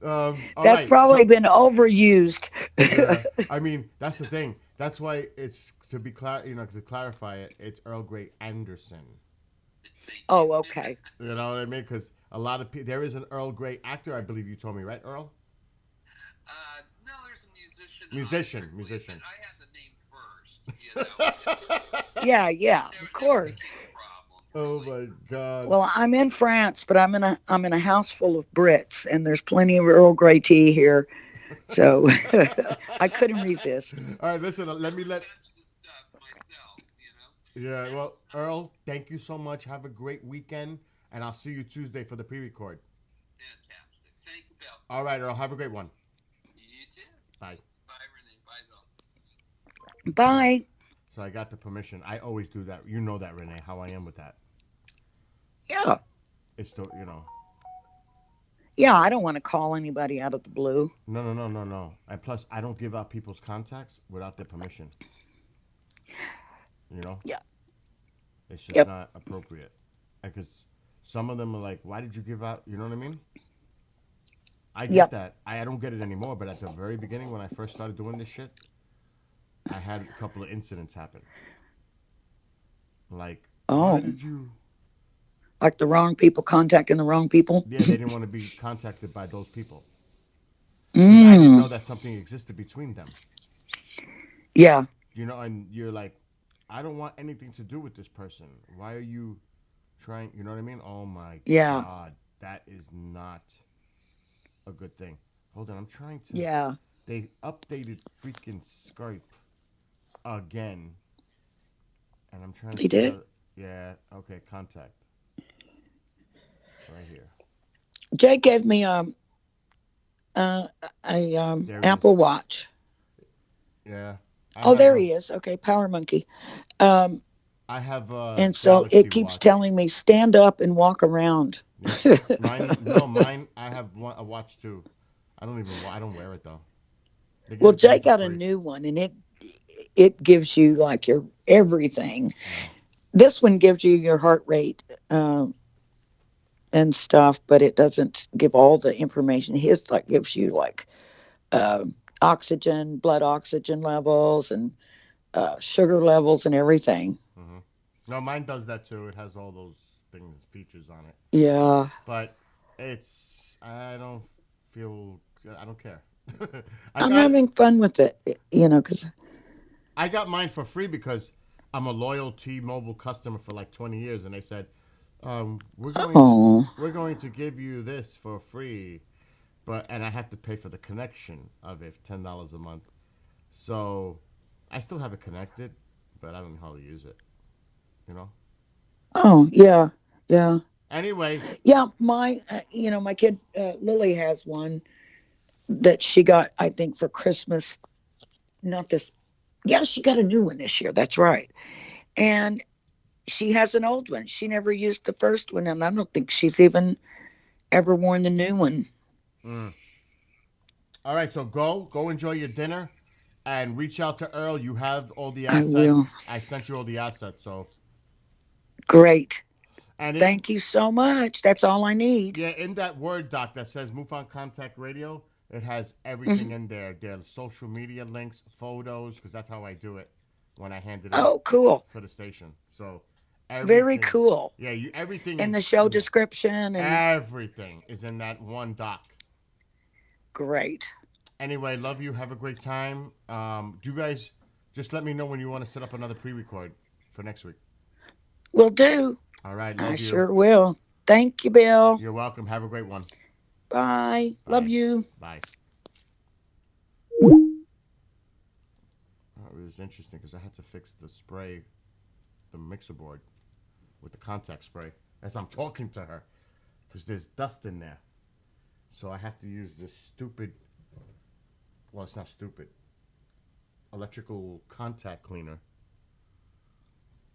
All That's right, probably so- been overused. Yeah, I mean, that's the thing. That's why it's to clarify it. It's Earl Grey Anderson. Oh, okay. You know what I mean? Because a lot of people, there is an Earl Grey actor. I believe you told me, right, Earl? No, there's a musician. Musician, Oscar, musician. But I had the name first. You know. Yeah, Never- of course. Never became a problem, Oh really. my God. Well, I'm in France, but I'm in a house full of Brits, and there's plenty of Earl Grey tea here, so I couldn't resist. All right, listen. Let me let. Touch the stuff. My Yeah, well, Earl, thank you so much. Have a great weekend, and I'll see you Tuesday for the pre-record. Fantastic. Thank you, Bill. All right, Earl, have a great one. You too. Bye. Bye, Renee. Bye, Bill. Bye. So I got the permission. I always do that. You know that, Renee, how I am with that. Yeah. It's still, you know. Yeah, I don't want to call anybody out of the blue. No. And plus, I don't give out people's contacts without their permission. You know? Yeah. It's just Yep. not appropriate. Because some of them are like, why did you give out? You know what I mean? I get Yep. that. I don't get it anymore, but at the very beginning, when I first started doing this shit, I had a couple of incidents happen. Like, why Oh, did you? like the wrong people contacting the wrong people? Yeah, they didn't want to be contacted by those people. 'Cause I didn't know that something existed between them. Yeah. You know, and you're like, I don't want anything to do with this person. Why are you trying? You know what I mean? Oh my Yeah. God, that is not a good thing. Hold on, I'm trying to. Yeah. They updated freaking Skype again, and I'm trying to They see. did? Yeah. Okay. Contact. Right here. Jay gave me There he is. Apple Watch. Yeah. Oh, there he is. Okay, Power Monkey. Um, I have a and so Galaxy it keeps watch. telling me stand up and walk around. Yeah. Mine. I have a watch too. I don't wear it though. They give Well, it to me Jay for got a free. new one, and it gives you like your everything. Yeah. This one gives you your heart rate and stuff, but it doesn't give all the information. His like gives you like oxygen, blood oxygen levels, and sugar levels, and everything. Mm-hmm. No, mine does that too. It has all those features on it. Yeah, But I don't feel. I don't care. I I'm got having fun with it, because I got mine for free because I'm a loyal T-Mobile customer for like 20 years, and they said, oh, we're going to give you this for free, and I have to pay for the connection of it, $10 a month. So I still have it connected, but I don't hardly use it. You know. oh, yeah, yeah, Anyway, yeah. My kid Lily has one that she got, I think, for Christmas. Not this. Yeah, she got a new one this year. That's right. And she has an old one. She never used the first one, and I don't think she's even ever worn the new one. all right. So go enjoy your dinner, and reach out to Earl. You have all the I will. assets. I sent you all the assets. So Great. and Thank you so much. That's all I need. Yeah, in that Word doc that says MUFON Contact Radio, it has everything in there. Their social media links, photos, because that's how I do it when I hand it Oh, out cool. for the station. So Very everything, cool. yeah, everything And is the show in there. description and Everything is in that one doc. great. Anyway, love you. Have a great time. Do you guys just let me know when you want to set up another pre-record for next week? Will do. All right, love I you. sure will. Thank you, Bill. You're welcome. Have a great one. Bye. Love Bye. you. Bye. It was interesting because I had to fix the spray, the mixer board, with the contact spray as I'm talking to her because there's dust in there. So I have to use this stupid, well, it's not stupid, electrical contact cleaner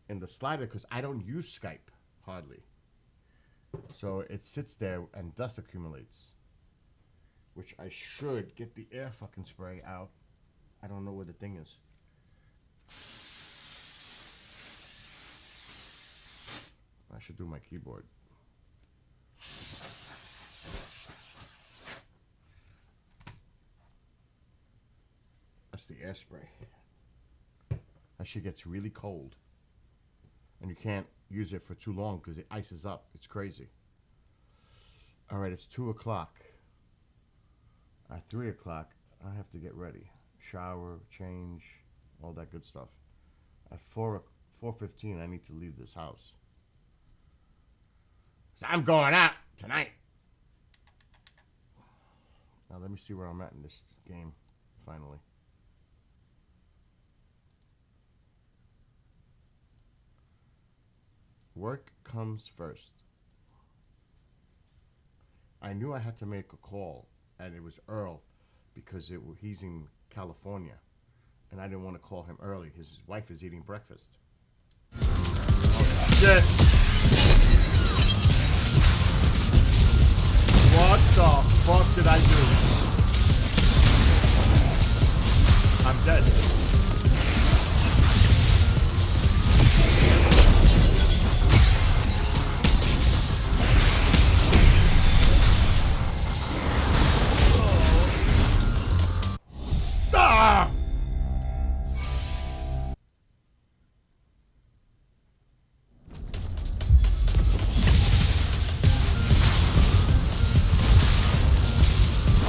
in the slider because I don't use Skype hardly. So it sits there and dust accumulates, which I should get the air fucking spray out. I don't know where the thing is. I should do my keyboard. That's the air spray. That shit gets really cold. And you can't use it for too long because it ices up. It's crazy. All right, it's 2 o'clock. At 3 o'clock, I have to get ready. Shower, change, all that good stuff. At 4:15, I need to leave this house. So I'm going out tonight. Now let me see where I'm at in this game, finally. Work comes first. I knew I had to make a call, and it was Earl, because he's in California, and I didn't want to call him early. His wife is eating breakfast. Oh, shit! What the fuck did I do? I'm dead. Ah!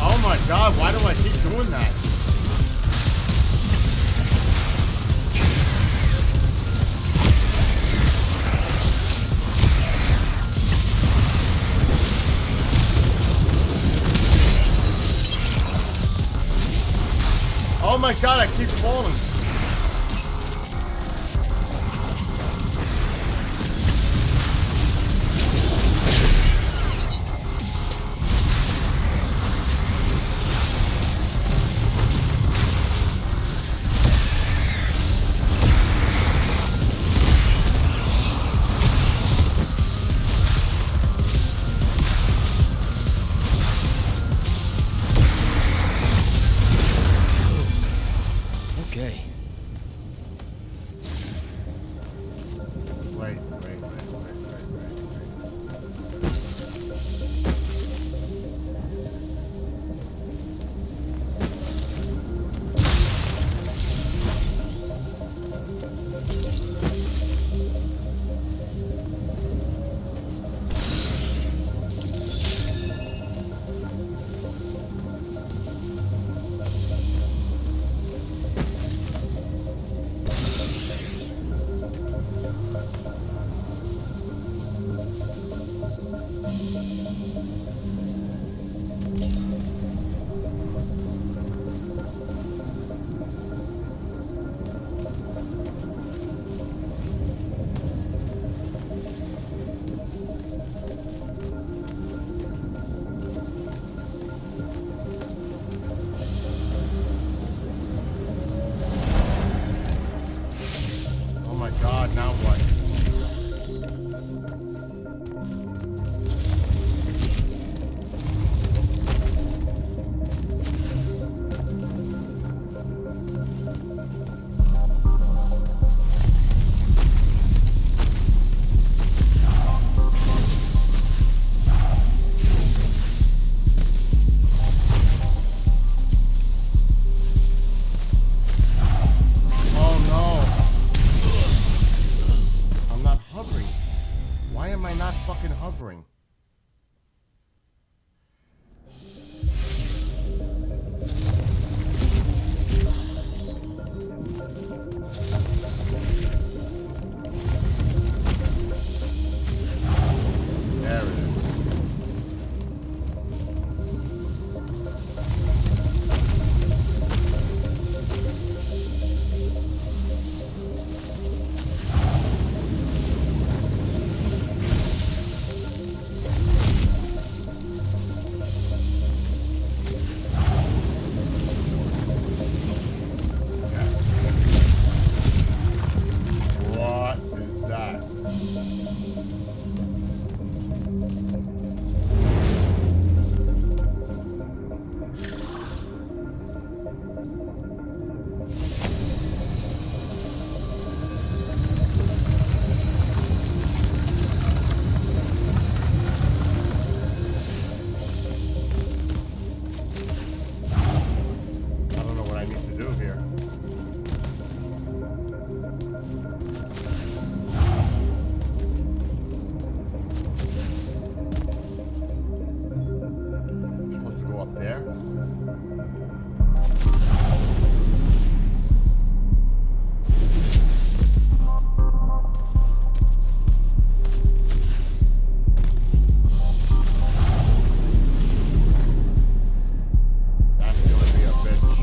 Oh my god, why do I keep doing that? Oh my god, I keep falling. Okay. Wait. Oh my god, now what? Oh no. I'm not hovering. Why am I not fucking hovering? There it is. Yes. What is that? I don't know what I need to do here. I'm supposed to go up there? That's gonna be a bitch.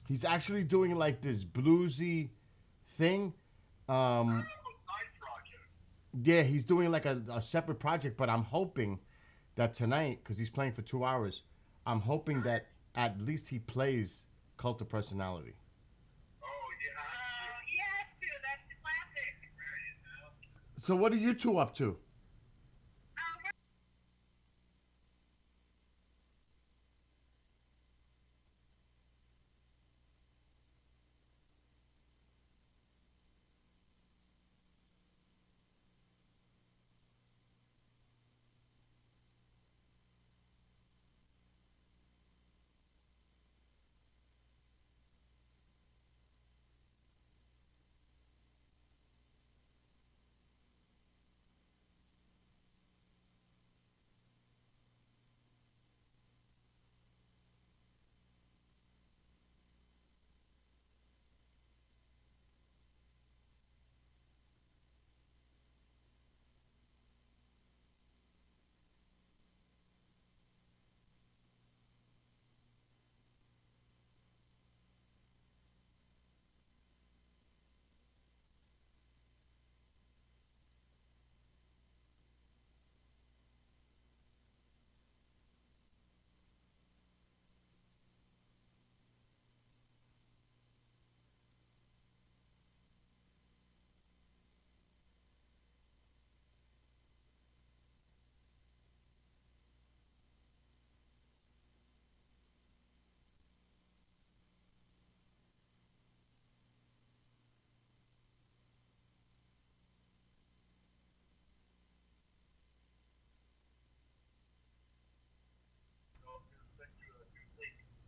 He's actually doing like this bluesy thing. Side project. Yeah, he's doing like a separate project, but I'm hoping that tonight, because he's playing for 2 hours, I'm hoping that at least he plays Cult of Personality. Oh, yeah. He has to. That's the classic. So what are you two up to?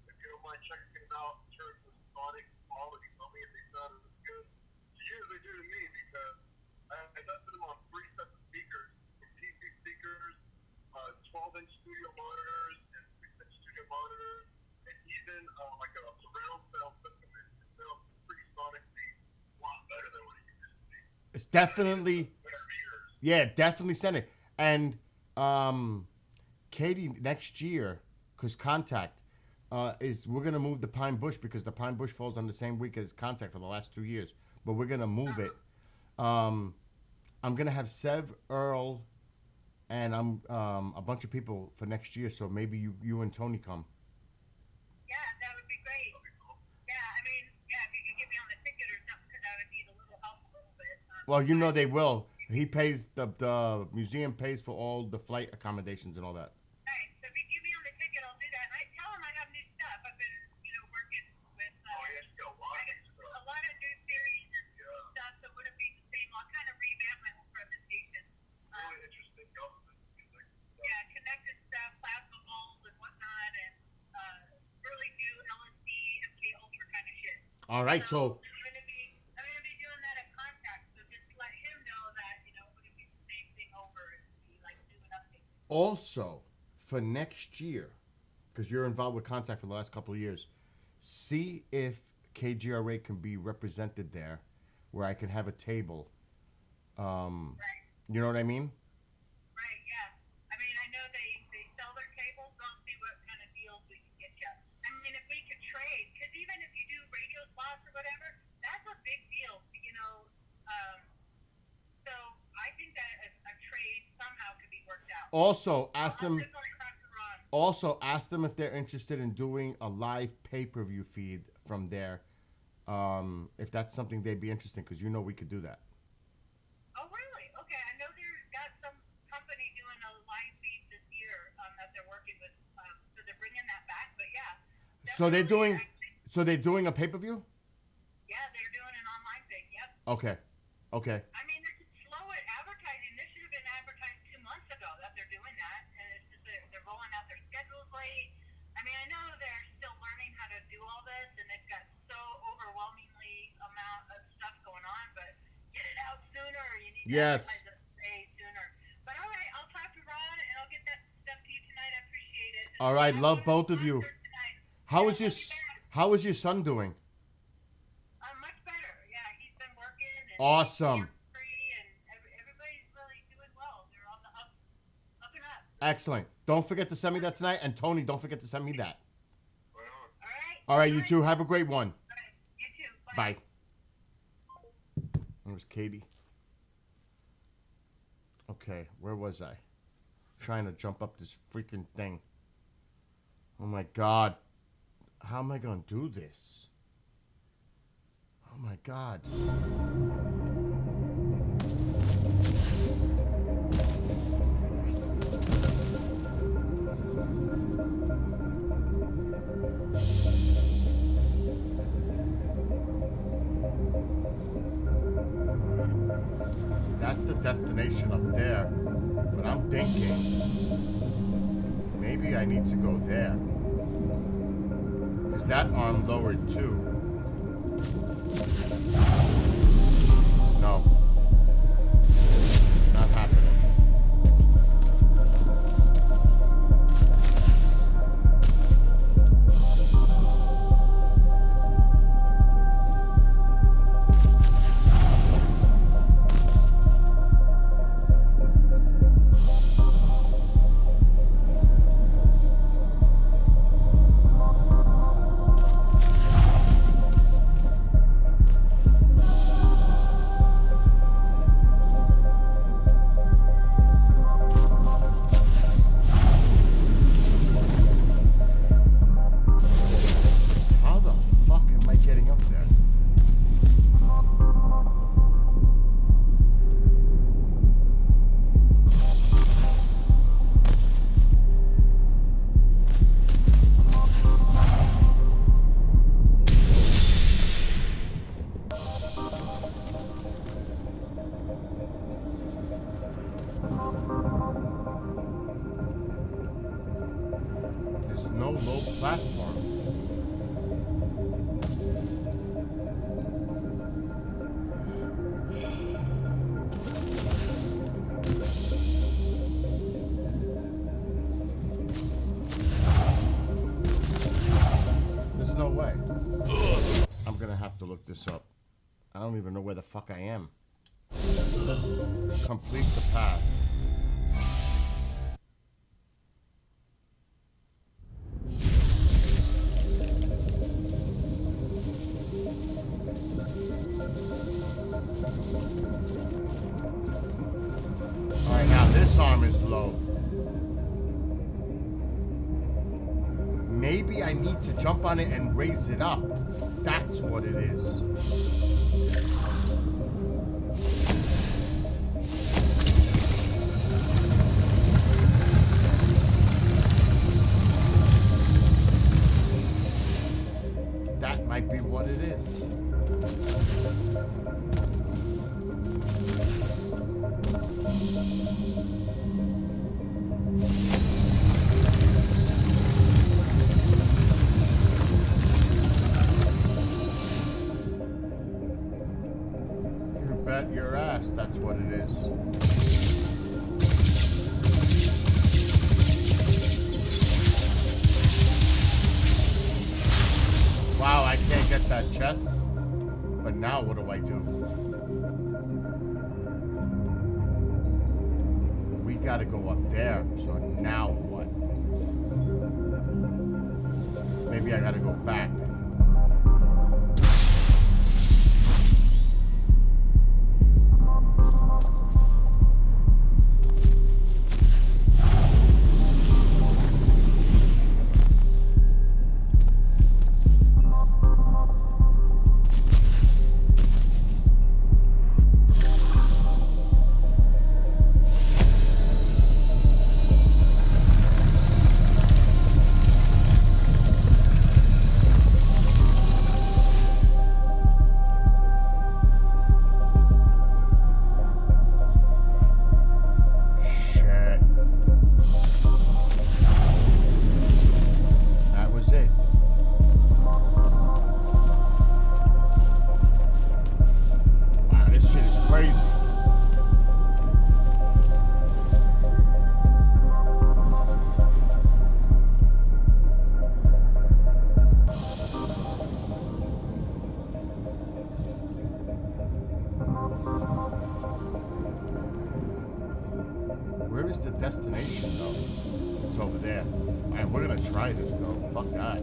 If you don't mind checking it out in terms of sonic quality, tell me if they sound as good. Usually do to me because I tested them on 3 sets of speakers, from TV speakers, 12-inch studio monitors, and 6-inch studio monitors, and even like a surround sound system. It sounds pretty sonically a lot better than what it used to be. It's definitely, Better ears. yeah, definitely send it. And Katie, next year, because Contact we're gonna move the Pine Bush because the Pine Bush falls on the same week as Contact for the last 2 years, but we're gonna move it. I'm gonna have Sev, Earl, and a bunch of people for next year. So maybe you and Tony come. Yeah, that would be great. Yeah, I mean, yeah, if you could get me on the ticket or something, because I would need a little help a little bit. Well, you know they will. He pays the museum pays for all the flight accommodations and all that. Right, so if you get me on the ticket, I'll do that. And I tell them I have new stuff. I've been, working with Oh, yeah, you got a lot of stuff. a lot of new series and stuff, so it wouldn't be the same. I'll kind of revamp my whole presentation. Really interesting government music. Yeah, connected stuff, plasma balls and whatnot, and really new LSD, MK Ultra kind of shit. All right, so I'm gonna be doing that at Contact, so just let him know that it wouldn't be the same thing over and be like doing updates. also for next year, because you're involved with Contact for the last couple of years, see if KGRA can be represented there, where I can have a table. Right. You know what I mean? Right, yeah. I mean, I know they sell their cables. I'll see what kind of deals we can get you. I mean, if we could trade, because even if you do radio spots or whatever, that's a big deal, so I think that a trade somehow could be worked out. Also, ask I'll them. definitely talk to Ron. Also, ask them if they're interested in doing a live pay-per-view feed from there. If that's something they'd be interested in, because we could do that. Oh, really? Okay, I know they've got some company doing a live feed this year that they're working with, so they're bringing that back. But yeah. So they're definitely, doing. So they're doing a pay-per-view. Yeah, they're doing an online thing. Yep. Okay. Okay. I mean, they're just slow at advertising. This should have been advertised 2 months ago that they're doing that, and it's just they're rolling out their schedules late. I mean, I know they're still learning how to do all this, and they've got so overwhelmingly amount of stuff going on. But get it out sooner. You need Yes. to advertise it way sooner. But all right, I'll talk to Ron, and I'll get that stuff to you tonight. I appreciate it. All right, I'm love going to both the of you. concert tonight. How Yeah, is your I'll be back. How is your son doing? Much better. Yeah, he's been working. And Awesome. free, and everybody's really doing well. They're on the up and up. Excellent. Don't forget to send me that tonight, and Tony, don't forget to send me that. Right on. All right. All right, you two have a great one. Okay, you too. Bye. Bye. It was Katie. Okay, where was I? Trying to jump up this freaking thing. Oh my God. How am I gonna do this? Oh my God. That's the destination up there. But I'm thinking maybe I need to go there. Because that arm lowered too. No. Not happening. How the fuck am I getting up there? There's no low platform. There's no way. I'm gonna have to look this up. I don't even know where the fuck I am. Complete the path. Alright, now this arm is low. Maybe I need to jump on it and raise it up. That's what it is. That might be what it is. You bet your ass that's what it is. Wow, I can't get that chest. But now what do I do? We gotta go up there. So now what? Maybe I gotta go back. Shit. That was it. Wow, this shit is crazy. Where is the destination though? It's over there. Man, we're gonna try this though. Fuck that.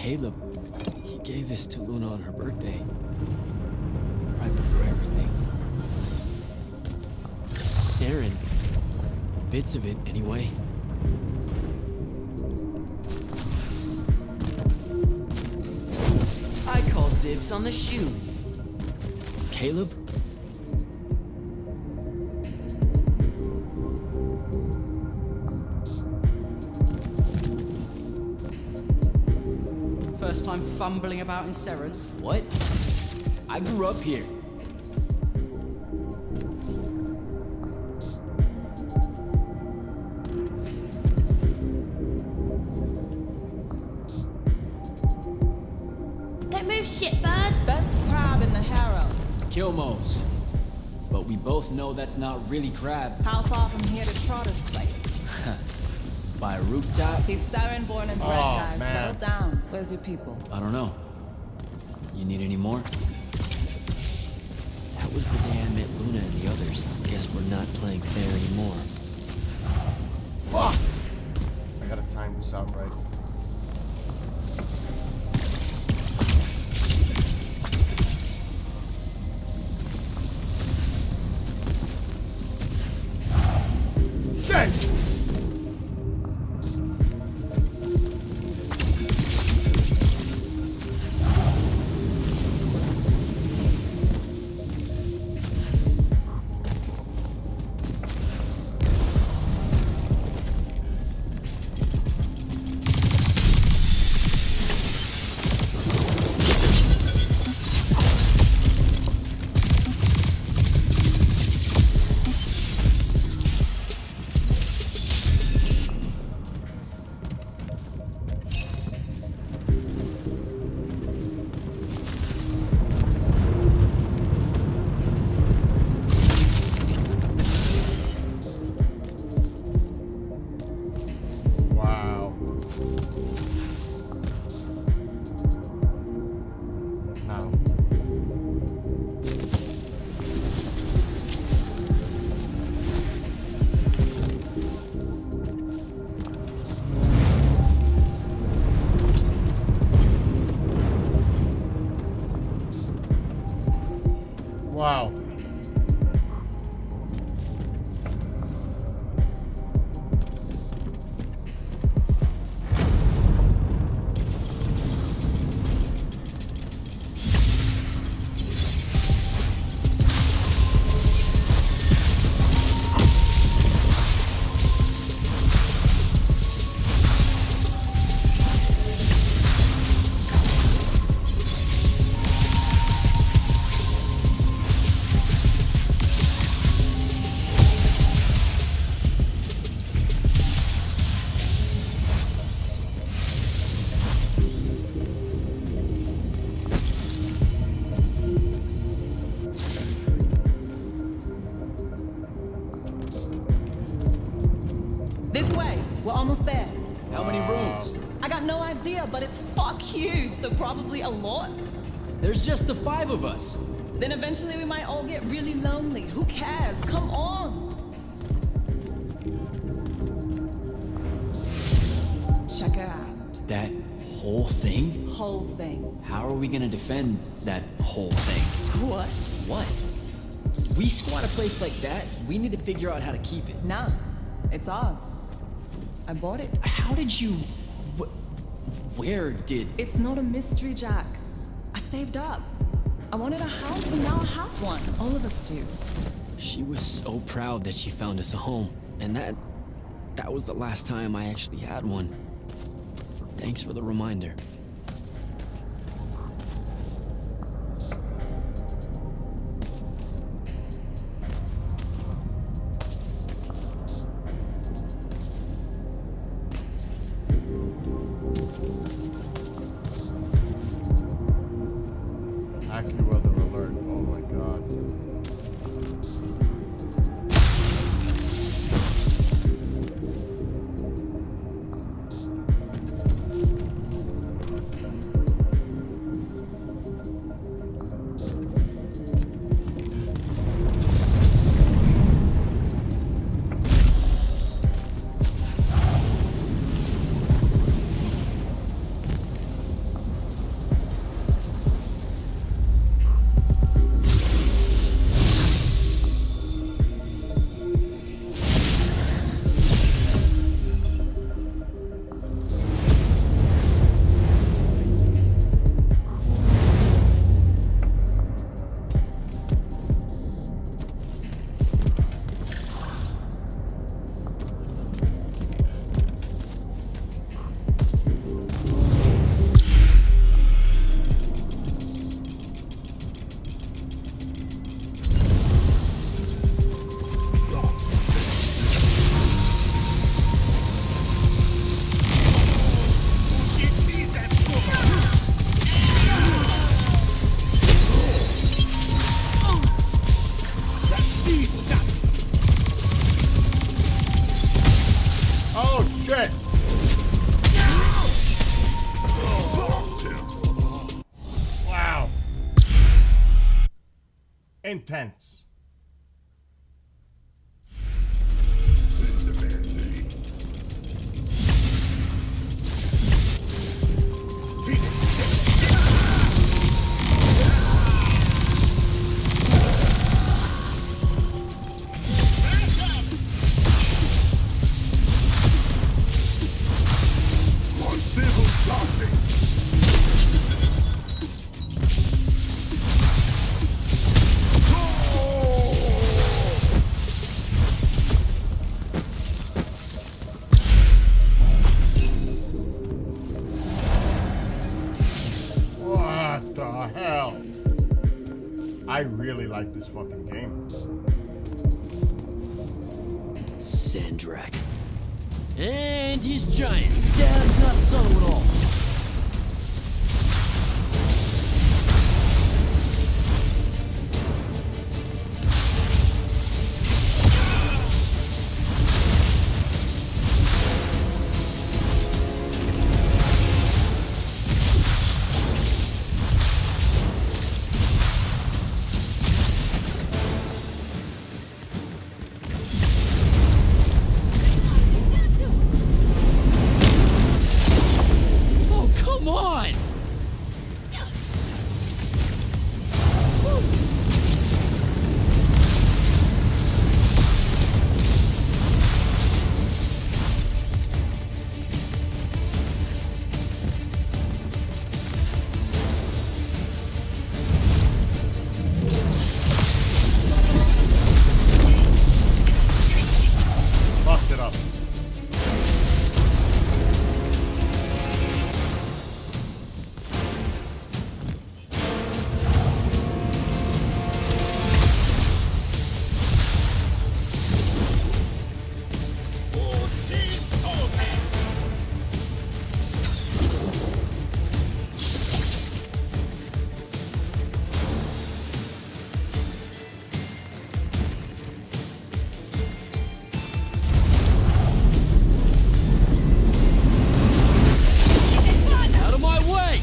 Caleb, he gave this to Luna on her birthday. Right before everything. Saren. Bits of it, anyway. I call dibs on the shoes. Caleb? First time fumbling about in Seren. What? I grew up here. Don't move, shitbird. Best crab in the Harrows. Kilmos. But we both know that's not really crab. How far from here to Trotter's place? By a rooftop? He's Saren born and bred, Oh, guys. man. Settle down. Where's your people? I don't know. You need any more? That was the day I met Luna and the others. Guess we're not playing fair anymore. Fuck! I gotta time this out right. Shit! Wow. Now. Wow. This way. We're almost there. How many rooms? I got no idea, but it's fuck huge, so probably a lot. There's just the 5 of us. Then eventually we might all get really lonely. Who cares? Come on. Check it out. That whole thing? Whole thing. How are we gonna defend that whole thing? What? What? We squat a place like that, we need to figure out how to keep it. Nah, it's ours. I bought it. How did you... Where did... It's not a mystery, Jack. I saved up. I wanted a house and now I have one. All of us do. She was so proud that she found us a home. And that was the last time I actually had one. Thanks for the reminder. AccuWeather alert. Oh my god. Intense. What the hell? I really like this fucking game. Sandrak. And he's giant. That's not subtle at all. Oh, come on! Fucked it up. Out of my way!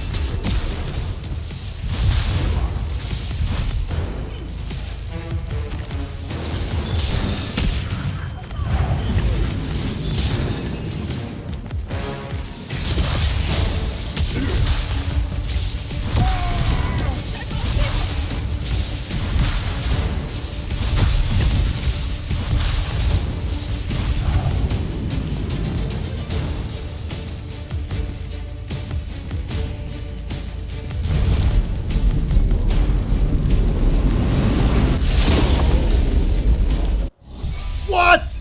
What?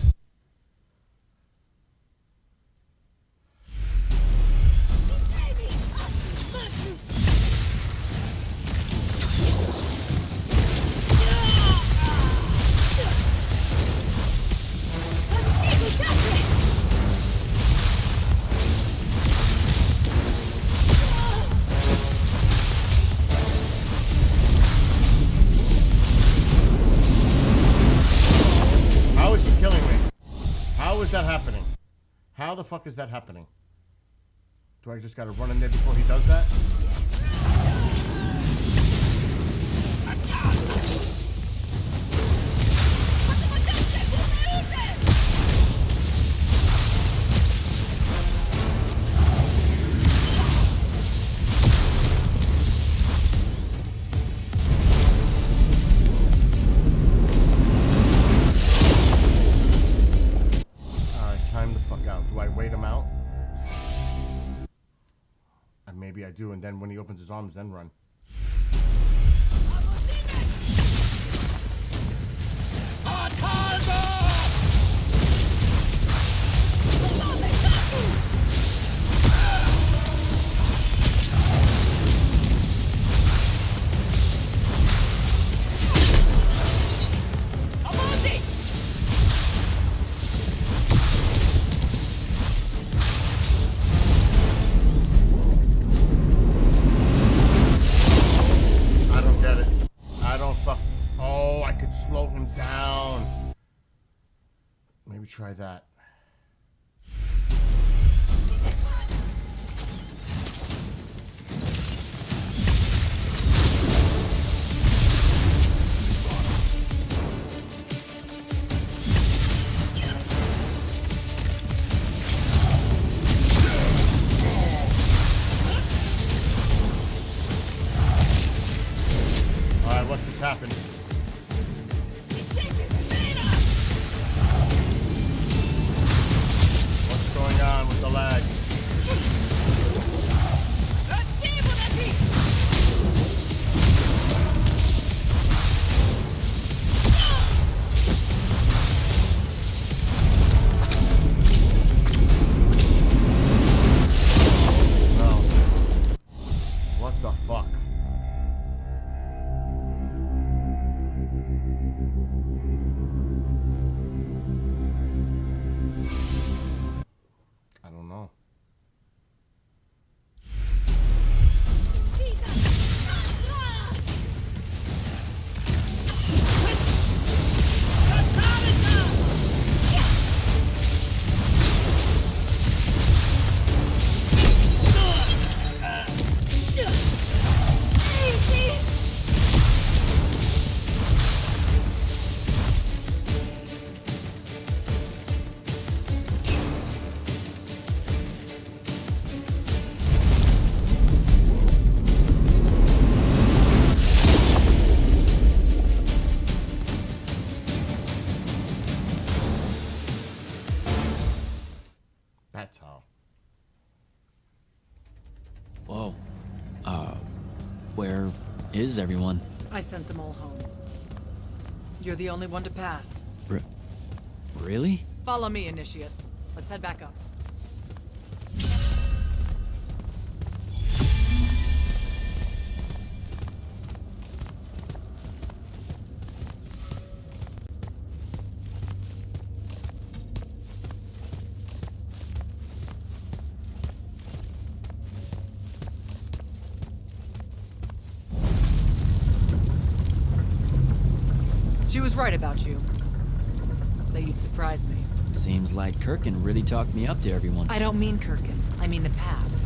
How is he killing me? How is that happening? How the fuck is that happening? Do I just gotta run in there before he does that? Alright, time the fuck out. Do I wait him out? And maybe I do, and then when he opens his arms, then run. I don't get it. I don't fuck. Oh, I could slow him down. Maybe try that. happened. What's going on with the lag? No. What the fuck? I don't know. That's how. Whoa. Where is everyone? I sent them all home. You're the only one to pass. Really? Follow me, Initiate. Let's head back up. She was right about you. That you'd surprise me. Seems like Kirkin really talked me up to everyone. I don't mean Kirkin. I mean the path.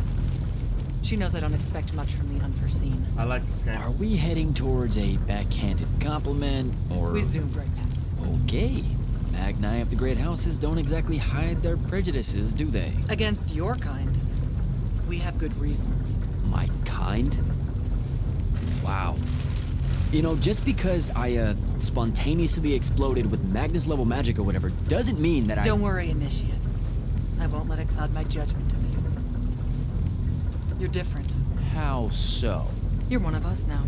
She knows I don't expect much from the unforeseen. I like this game. Are we heading towards a backhanded compliment, or... We zoomed right past it. Okay. Magni of the Great Houses don't exactly hide their prejudices, do they? Against your kind, we have good reasons. My kind? Wow. You know, just because I, spontaneously exploded with Magnus-level magic or whatever, doesn't mean that Don't worry, Initiate. I won't let it cloud my judgment of you. You're different. How so? You're one of us now.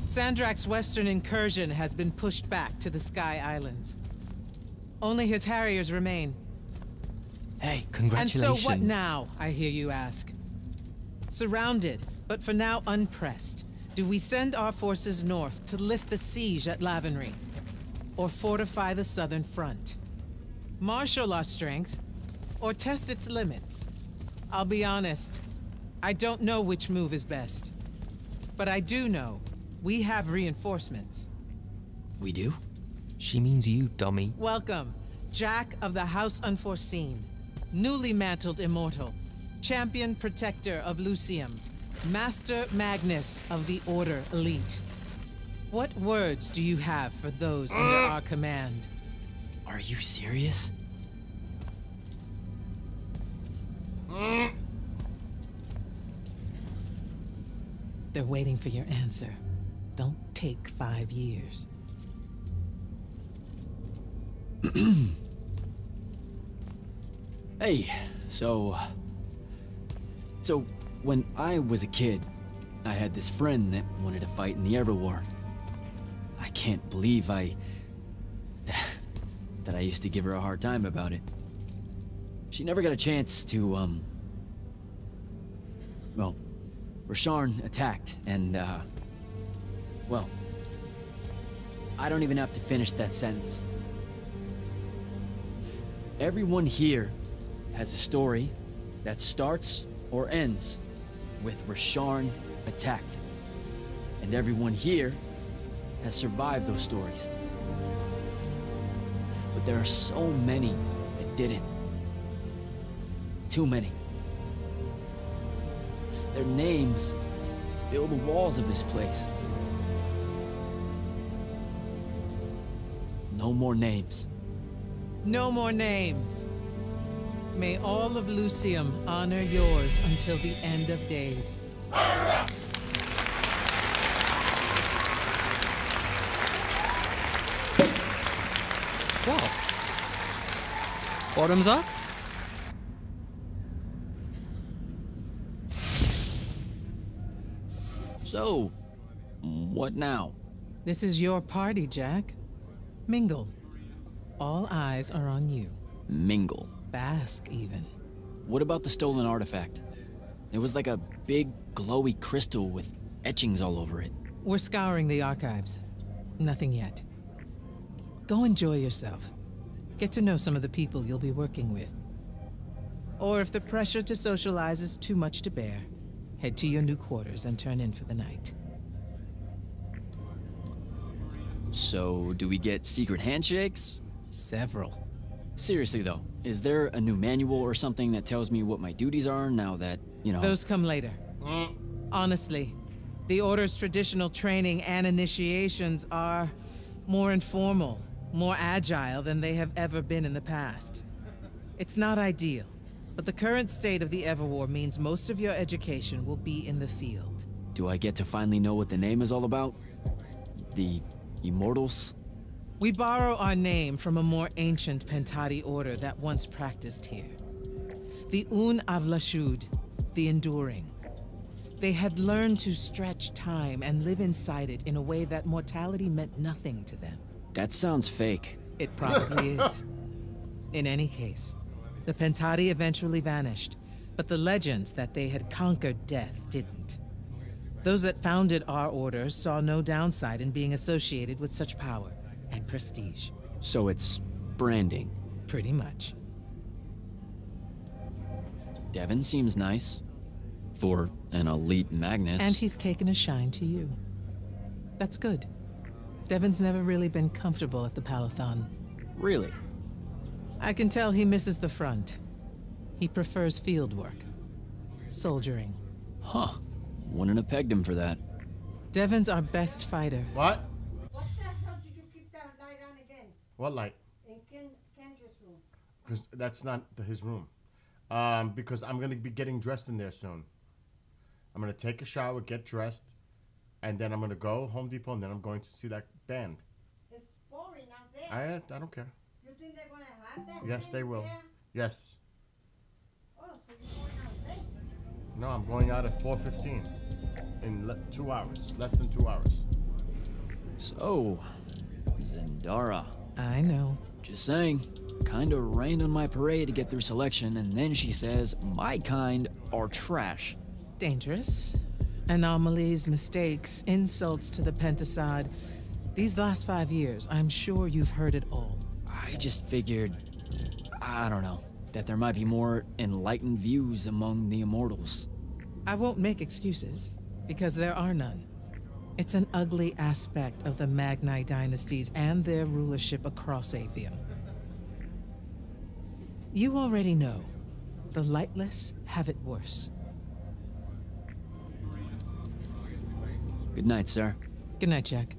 Sandrak's western incursion has been pushed back to the Sky Islands. Only his Harriers remain. Hey, And congratulations. so what now, I hear you ask? Surrounded, but for now unpressed, do we send our forces north to lift the siege at Lavenry? Or fortify the southern front? Marshal our strength, or test its limits? I'll be honest, I don't know which move is best. But I do know we have reinforcements. We do? She means you, dummy. Welcome, Jack of the House Unforeseen. Newly mantled immortal, champion protector of Lucium, Master Magnus of the Order Elite. What words do you have for those under our command? Are you serious? They're waiting for your answer. Don't take 5 years. Hey, so when I was a kid, I had this friend that wanted to fight in the Everwar. I can't believe that I used to give her a hard time about it. She never got a chance to, well, Rasharn attacked, and, well, I don't even have to finish that sentence. Everyone here has a story that starts or ends with Rasharn attacked. And everyone here has survived those stories. But there are so many that didn't. Too many. Their names fill the walls of this place. No more names. No more names. May all of Lucium honor yours until the end of days. Well, bottoms up. So, what now? This is your party, Jack. Mingle. All eyes are on you. Mingle. Bask, even. What about the stolen artifact? It was like a big, glowy crystal with etchings all over it. We're scouring the archives. Nothing yet. Go enjoy yourself. Get to know some of the people you'll be working with. Or if the pressure to socialize is too much to bear, head to your new quarters and turn in for the night. So, do we get secret handshakes? Several. Seriously though, is there a new manual or something that tells me what my duties are now that, you know... Those come later. Honestly, the Order's traditional training and initiations are more informal, more agile than they have ever been in the past. It's not ideal, but the current state of the Everwar means most of your education will be in the field. Do I get to finally know what the name is all about? The Immortals? We borrow our name from a more ancient Pentati order that once practiced here. The Un Avlashud, the Enduring. They had learned to stretch time and live inside it in a way that mortality meant nothing to them. That sounds fake. It probably is. In any case, the Pentati eventually vanished, but the legends that they had conquered death didn't. Those that founded our order saw no downside in being associated with such power and prestige. So it's branding. Pretty much. Devin seems nice. For an elite Magnus. And he's taken a shine to you. That's good. Devin's never really been comfortable at the Palathon. Really? I can tell he misses the front. He prefers field work. Soldiering. Huh. Wouldn't have pegged him for that. Devin's our best fighter. What? What the hell did you keep that light on again? What light? In Kendra's room. Because that's not his room. Because I'm going to be getting dressed in there soon. I'm going to take a shower, get dressed, and then I'm going to go Home Depot, and then I'm going to see that band. It's boring out there. I don't care. You think they're going to have that? Yes, thing they will. there? Yes. Oh, so you're going out late. No, I'm going out at 4:15 in 2 hours. Less than 2 hours. So, Zendara. I know. Just saying. Kinda rained on my parade to get through selection, and then she says my kind are trash. Dangerous. Anomalies, mistakes, insults to the Pentasod. These last 5 years, I'm sure you've heard it all. I just figured, I don't know, that there might be more enlightened views among the Immortals. I won't make excuses, because there are none. It's an ugly aspect of the Magni dynasties and their rulership across Avium. You already know, the lightless have it worse. Good night, sir. Good night, Jack.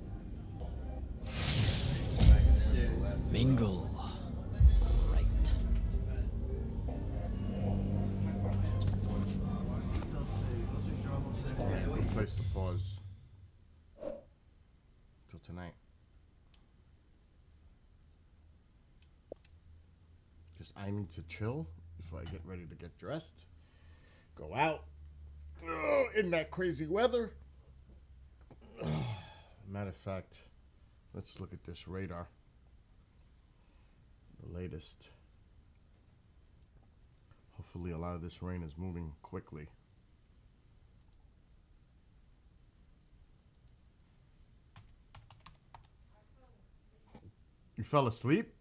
Mingle. Right. Good place to pause. Till tonight. Just I need to chill before I get ready to get dressed. Go out. In that crazy weather. Matter of fact, let's look at this radar. The latest. Hopefully a lot of this rain is moving quickly. You fell asleep?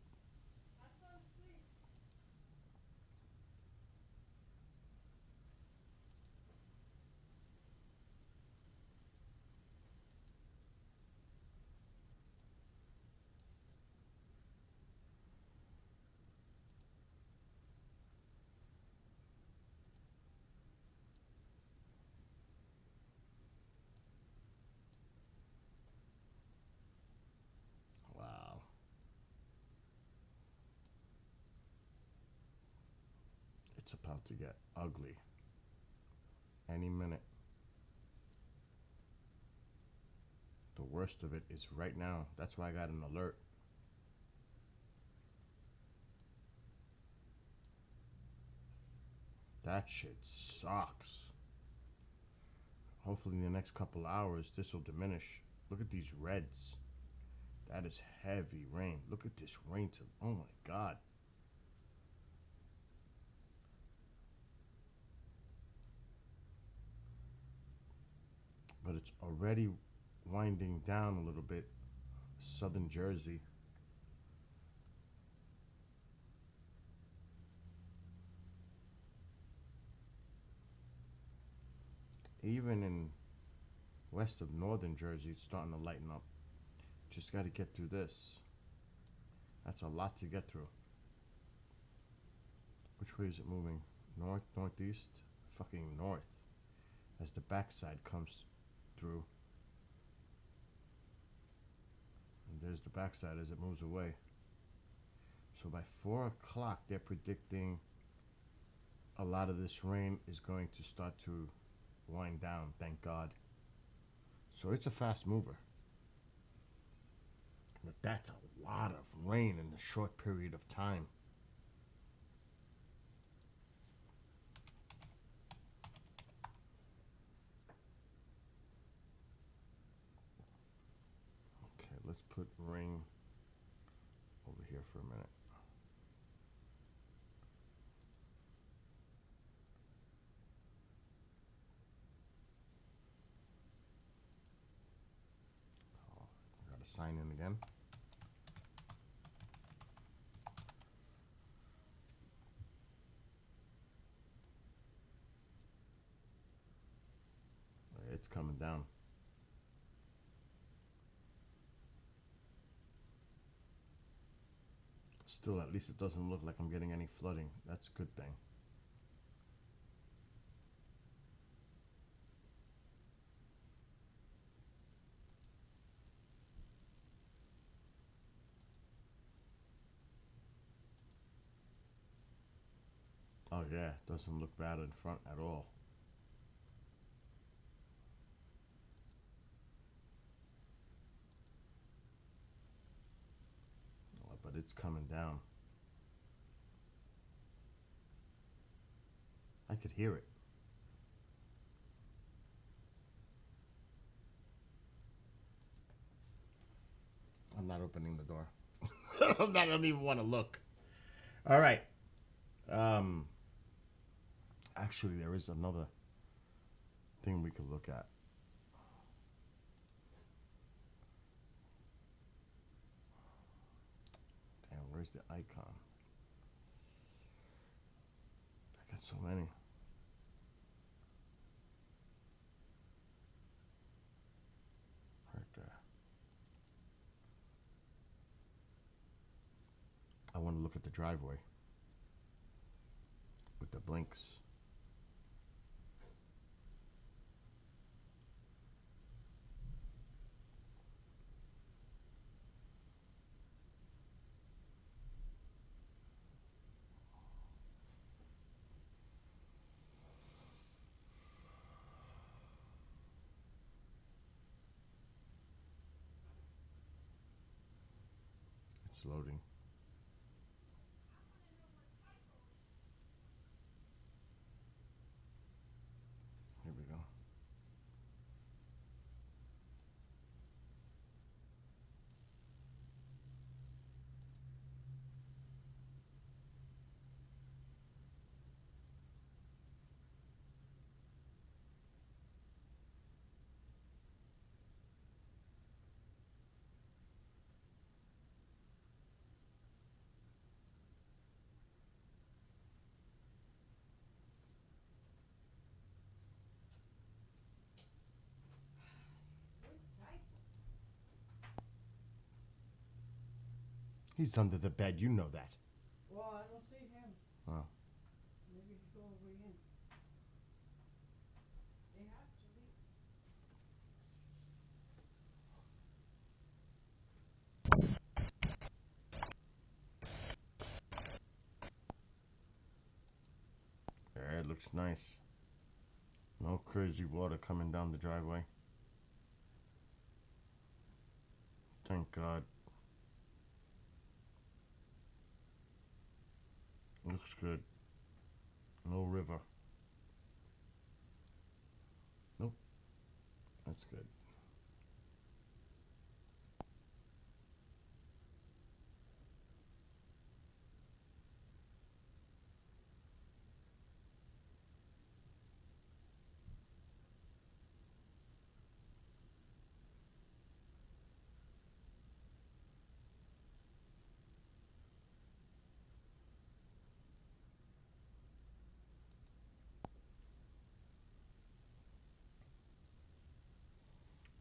Wow. It's about to get ugly. Any minute. The worst of it is right now. That's why I got an alert. That shit sucks. Hopefully in the next couple hours this will diminish. Look at these reds. That is heavy rain. Look at this rain to, oh my God. But it's already winding down a little bit. Southern Jersey. Even in west of northern Jersey, it's starting to lighten up. Just got to get through this. That's a lot to get through. Which way is it moving? North, northeast? Fucking north. As the backside comes through. And there's the backside as it moves away. So by 4 o'clock, they're predicting a lot of this rain is going to start to wind down, thank God. So it's a fast mover. But that's a lot of rain in a short period of time. Okay, let's put ring over here for a minute. Sign in again. It's coming down. Still, at least it doesn't look like I'm getting any flooding. That's a good thing. Oh yeah, doesn't look bad in front at all. Oh, but it's coming down. I could hear it. I'm not opening the door. I don't even want to look. All right. Actually, there is another thing we could look at. Damn, where's the icon? I got so many. Right there. I want to look at the driveway with the blinks. It's loading. Here we go. He's under the bed, you know that. Well, I don't see him. Oh. Maybe he's over in. They have to be. looks nice. No crazy water coming down the driveway. Thank God. Looks good. No river. Nope. That's good.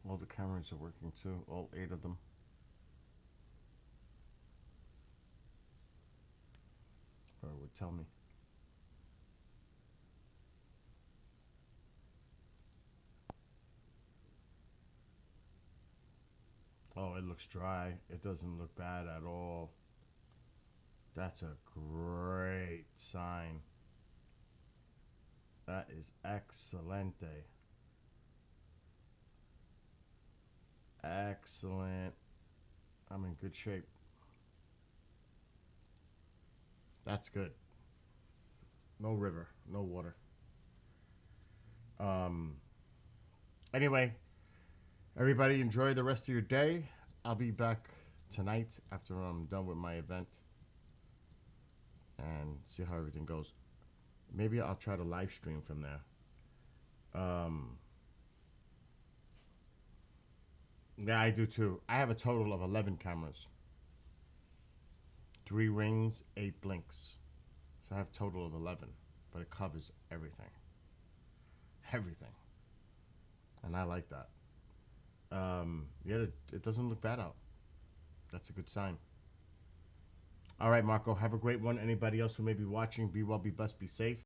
All the cameras are working too, all 8 of them. Or it would tell me. Oh, it looks dry. It doesn't look bad at all. That's a great sign. That is excelente. Excellent. I'm in good shape. That's good. No river, no water. Anyway, everybody enjoy the rest of your day. I'll be back tonight after I'm done with my event and see how everything goes. Maybe I'll try to live stream from there. Yeah, I do too. I have a total of 11 cameras. 3 rings, 8 blinks. So I have a total of 11, but it covers everything. Everything. And I like that. Yeah, it doesn't look bad out. That's a good sign. All right, Marco, have a great one. Anybody else who may be watching, be well, be blessed, be safe.